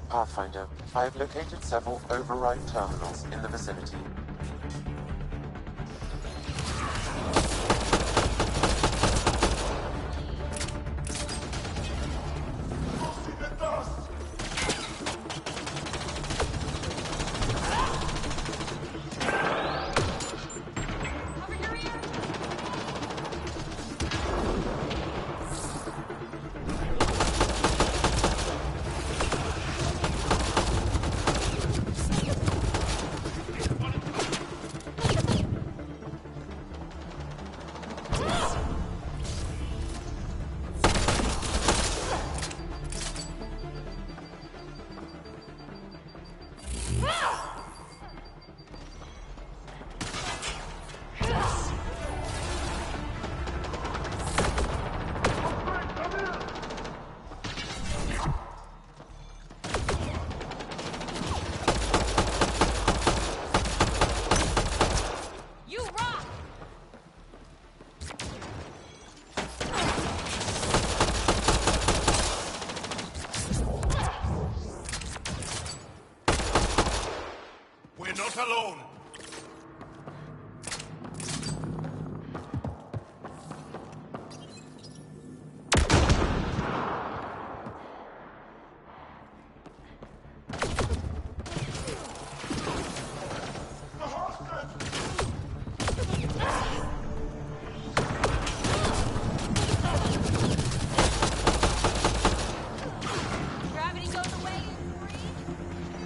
Speaker 16: Pathfinder, I have located several override terminals in the vicinity.
Speaker 17: See the dust! We're not alone.
Speaker 11: Gravity goes away in 3, 3.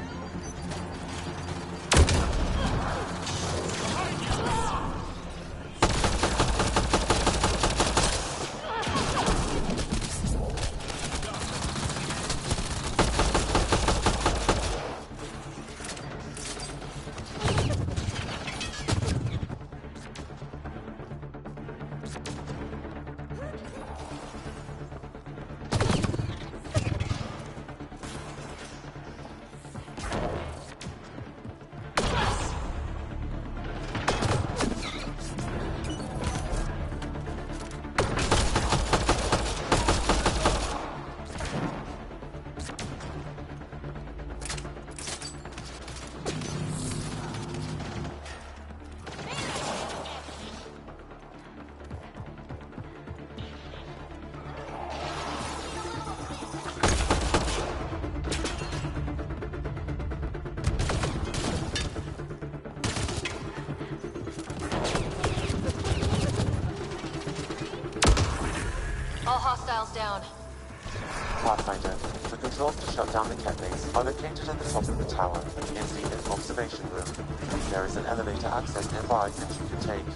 Speaker 11: All hostiles down.
Speaker 16: Pathfinder, the controls to shut down the Ket base are located at the top of the tower, in the observation room. There is an elevator access nearby that you can take.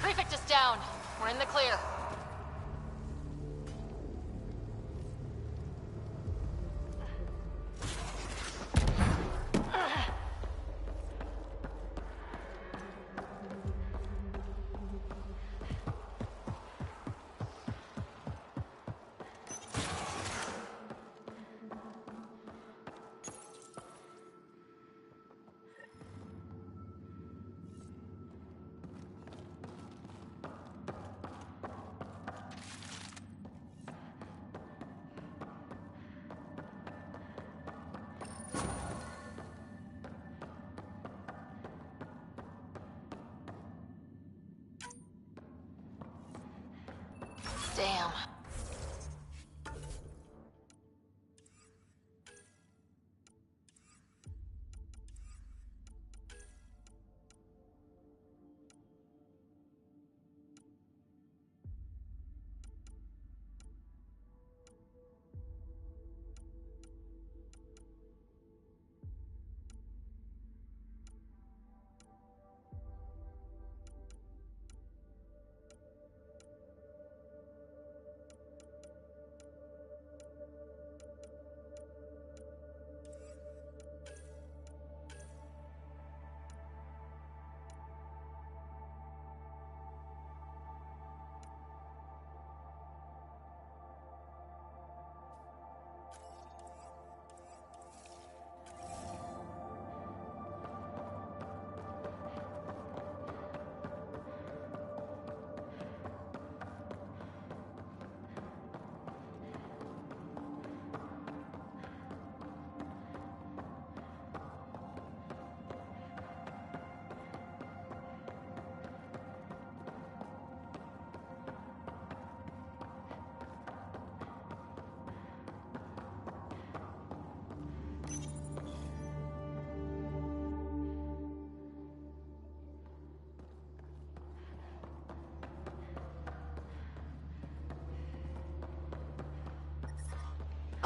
Speaker 11: Prefect is down. We're in the clear. Damn.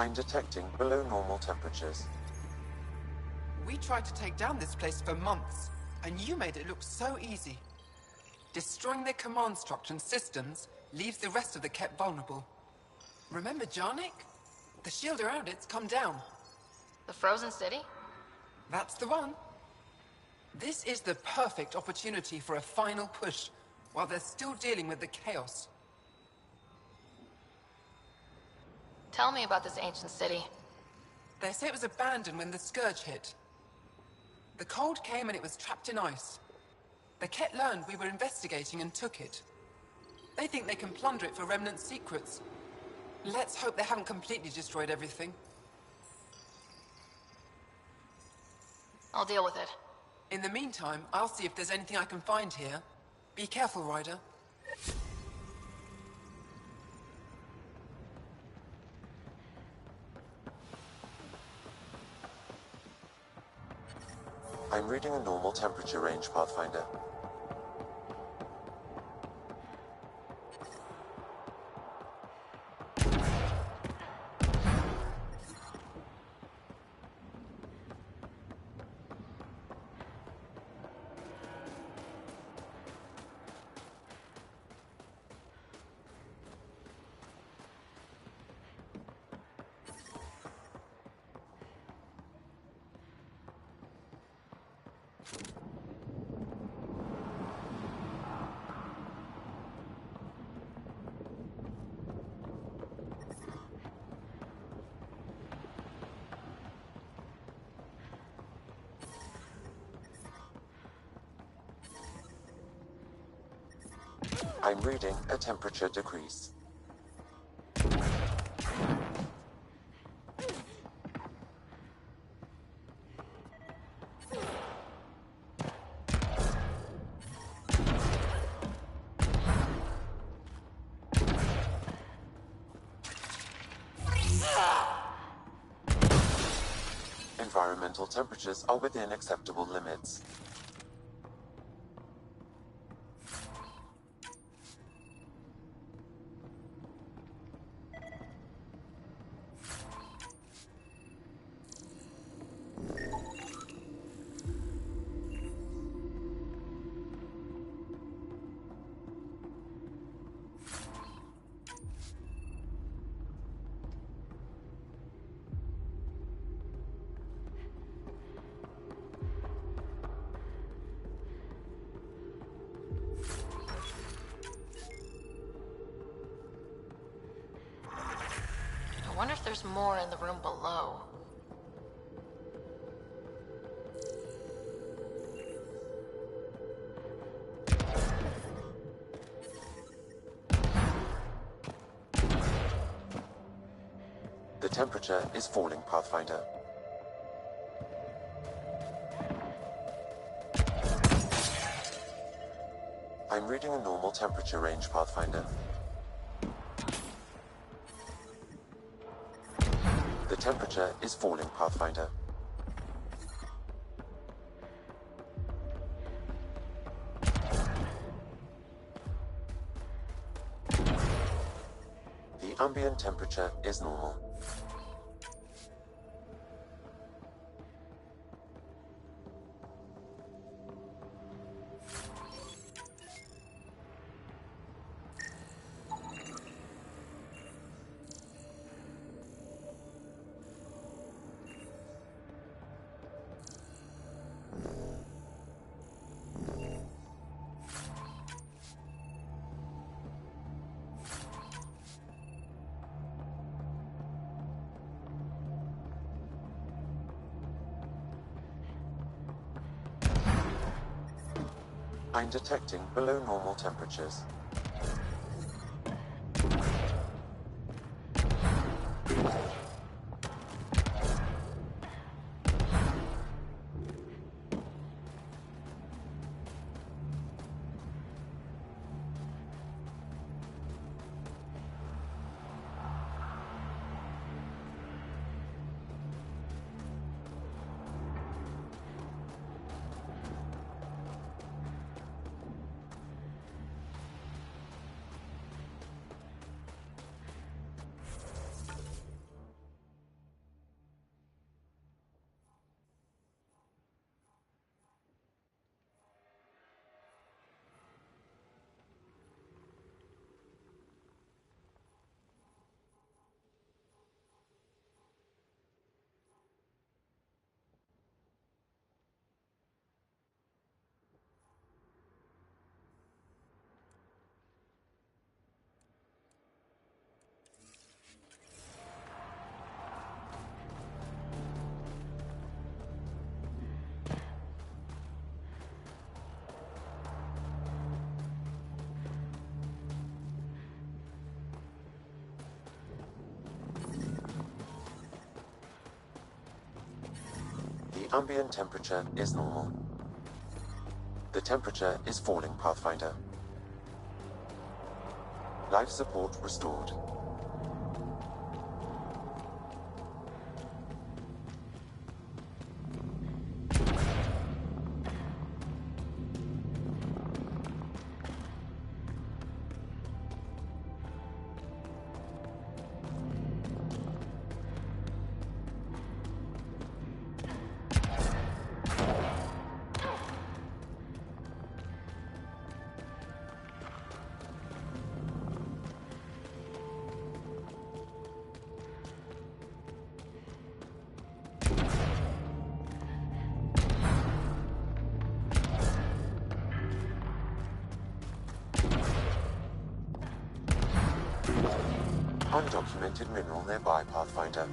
Speaker 16: I'm detecting below normal temperatures.
Speaker 12: We tried to take down this place for months, and you made it look so easy. Destroying their command structure and systems leaves the rest of the Ket vulnerable. Remember Jarnik? The shield around it's come down.
Speaker 1: The frozen city?
Speaker 12: That's the one. This is the perfect opportunity for a final push, while they're still dealing with the chaos.
Speaker 1: Tell me about this ancient city.
Speaker 12: They say it was abandoned when the Scourge hit. The cold came and it was trapped in ice. The Ket learned we were investigating and took it. They think they can plunder it for remnant secrets. Let's hope they haven't completely destroyed everything.
Speaker 1: I'll deal with it.
Speaker 12: In the meantime, I'll see if there's anything I can find here. Be careful, Ryder.
Speaker 16: I'm reading a normal temperature range, Pathfinder. I'm reading a temperature decrease. Environmental temperatures are within acceptable limits.
Speaker 1: I wonder if there's more in the room below.
Speaker 16: The temperature is falling, Pathfinder. I'm reading a normal temperature range, Pathfinder. The temperature is falling, Pathfinder. The ambient temperature is normal. I'm detecting below normal temperatures. ambient temperature is normal. The temperature is falling, Pathfinder. Life support restored. Undocumented mineral nearby, Pathfinder.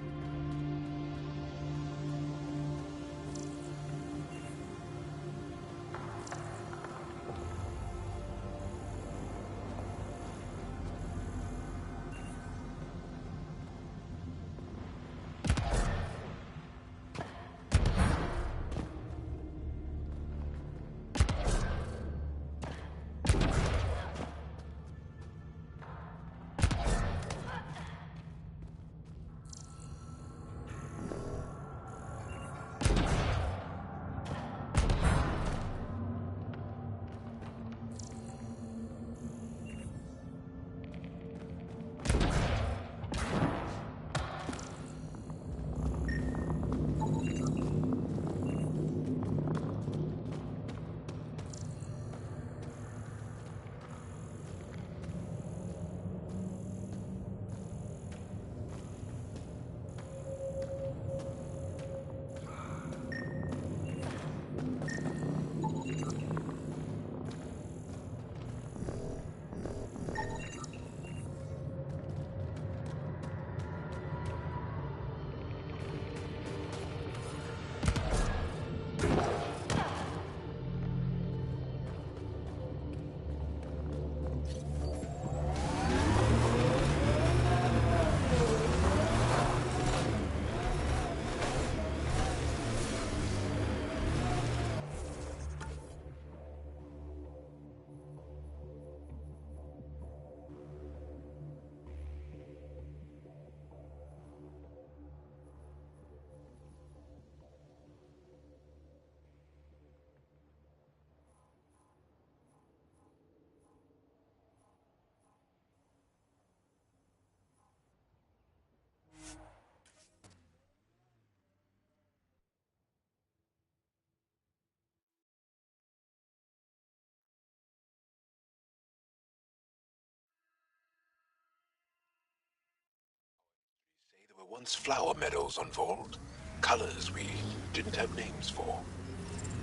Speaker 6: There were once flower meadows on Vold. Colors we didn't have names for.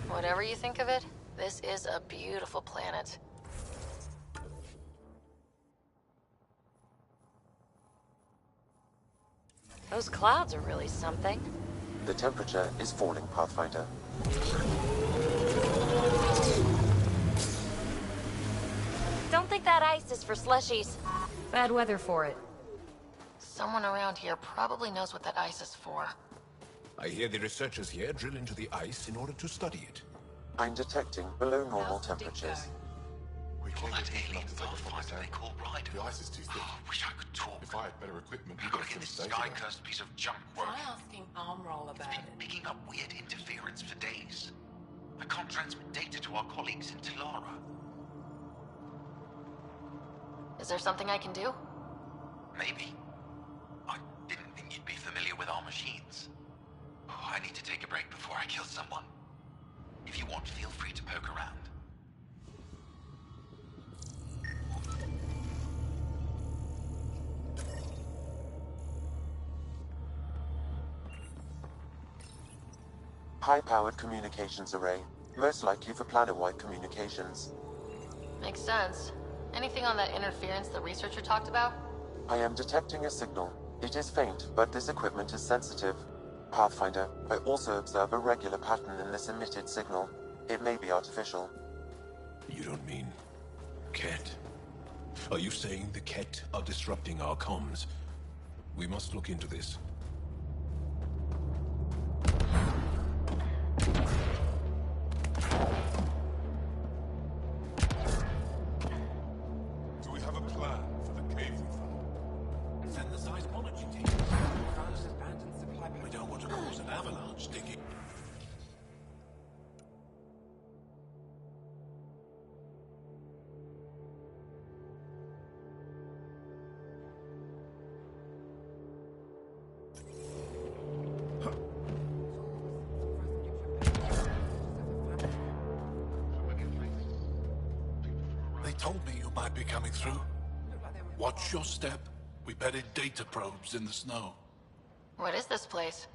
Speaker 1: Whatever you think of it, this is a beautiful planet. Those clouds are really something.
Speaker 16: The temperature is falling, Pathfinder.
Speaker 3: Don't think that ice is for slushies.
Speaker 1: Bad weather for it. Someone around here probably knows what that ice is for.
Speaker 6: I hear the researchers here drill into the ice in order to study it.
Speaker 16: I'm detecting below normal temperatures.
Speaker 17: You're that alien Pathfinder they call Ryder.
Speaker 14: The ice is too thick.
Speaker 17: I wish I could talk.
Speaker 14: If I had better equipment,
Speaker 17: We've got to get this sky-cursed piece of junk working.
Speaker 10: Try asking Armroll about it.
Speaker 17: Picking up weird interference for days. I can't transmit data to our colleagues in Talara.
Speaker 1: Is there something I can do?
Speaker 17: Maybe. I didn't think you'd be familiar with our machines. Oh, I need to take a break before I kill someone. If you want, feel free to poke around.
Speaker 16: High-powered communications array, most likely for planet-wide communications.
Speaker 1: Makes sense. Anything on that interference the researcher talked about?
Speaker 16: I am detecting a signal. It is faint, but this equipment is sensitive. Pathfinder, I also observe a regular pattern in this emitted signal. It may be artificial.
Speaker 6: You don't mean... Ket? Are you saying the Ket are disrupting our comms? We must look into this. Send the seismology team. We don't want to cause an avalanche, Diggy. They told me you might be coming through. Watch your step. We buried data probes in the snow.
Speaker 1: What is this place?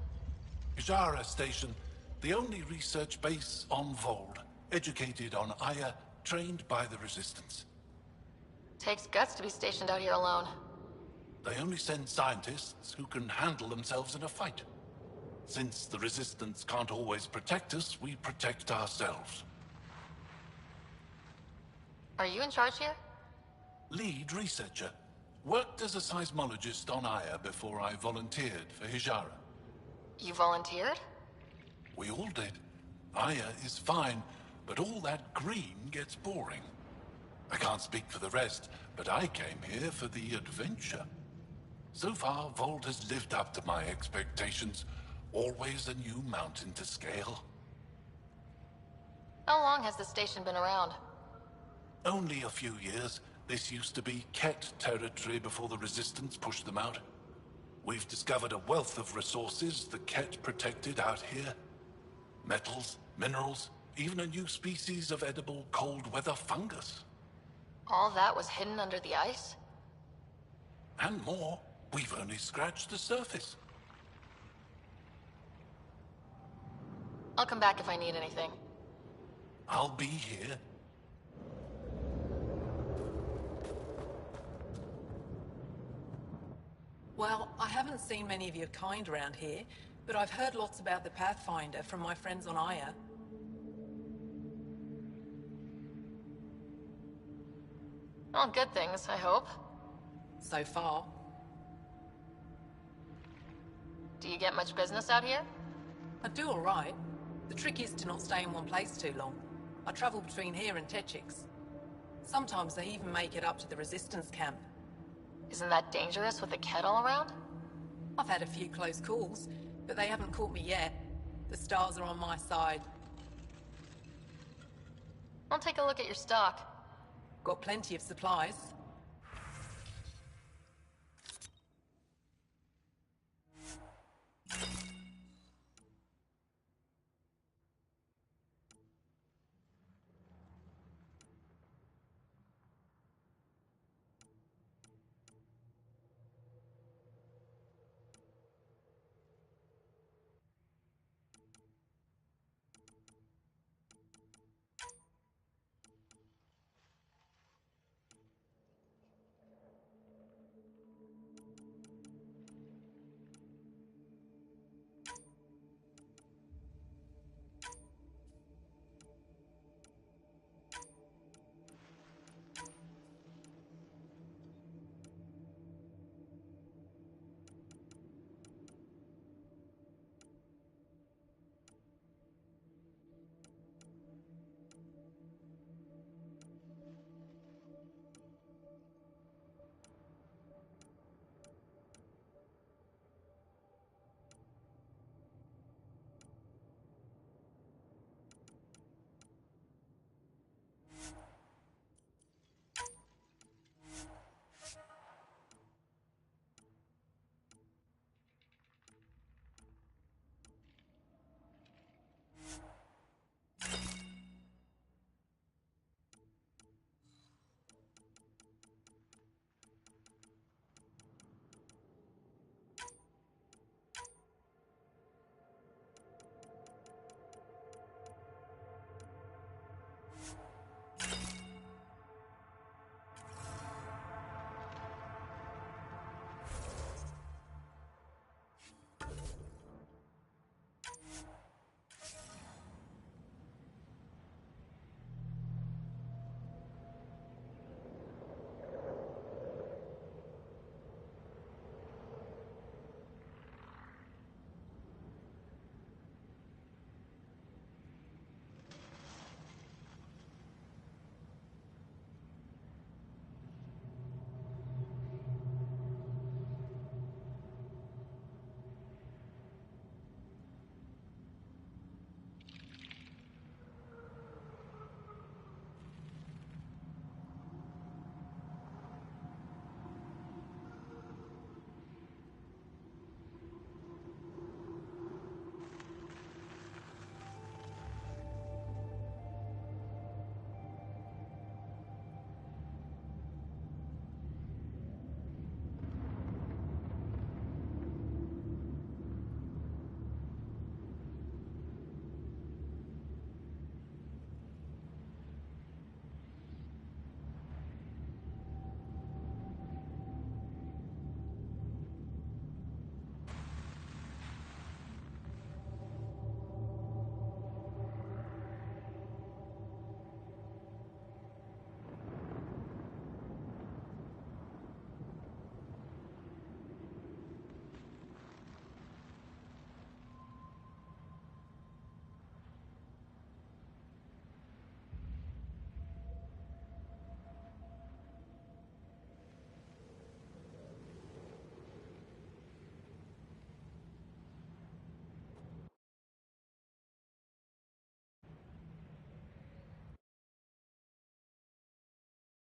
Speaker 6: Hijara Station, the only research base on Vold. Educated on Aya, trained by the Resistance.
Speaker 1: Takes guts to be stationed out here alone.
Speaker 6: They only send scientists who can handle themselves in a fight. Since the Resistance can't always protect us, we protect ourselves.
Speaker 1: Are you in charge here?
Speaker 6: Lead researcher. Worked as a seismologist on Aya before I volunteered for Hijara.
Speaker 1: You volunteered?
Speaker 6: We all did. Aya is fine, but all that green gets boring. I can't speak for the rest, but I came here for the adventure. So far, Vold has lived up to my expectations. Always a new mountain to scale.
Speaker 1: How long has the station been around?
Speaker 6: Only a few years. This used to be Ket territory before the Resistance pushed them out. We've discovered a wealth of resources the Ket protected out here. Metals, minerals, even a new species of edible cold weather fungus.
Speaker 1: All that was hidden under the ice?
Speaker 6: And more. We've only scratched the surface.
Speaker 1: I'll come back if I need anything.
Speaker 6: I'll be here.
Speaker 10: Well, I haven't seen many of your kind around here, but I've heard lots about the Pathfinder from my friends on Aya.
Speaker 1: All good things, I hope.
Speaker 10: So far.
Speaker 1: Do you get much business out here?
Speaker 10: I do all right. The trick is to not stay in one place too long. I travel between here and Techix. Sometimes I even make it up to the Resistance camp.
Speaker 1: Isn't that dangerous with the kettle around?
Speaker 10: I've had a few close calls, but they haven't caught me yet. The stars are on my side.
Speaker 1: I'll take a look at your stock.
Speaker 10: Got plenty of supplies.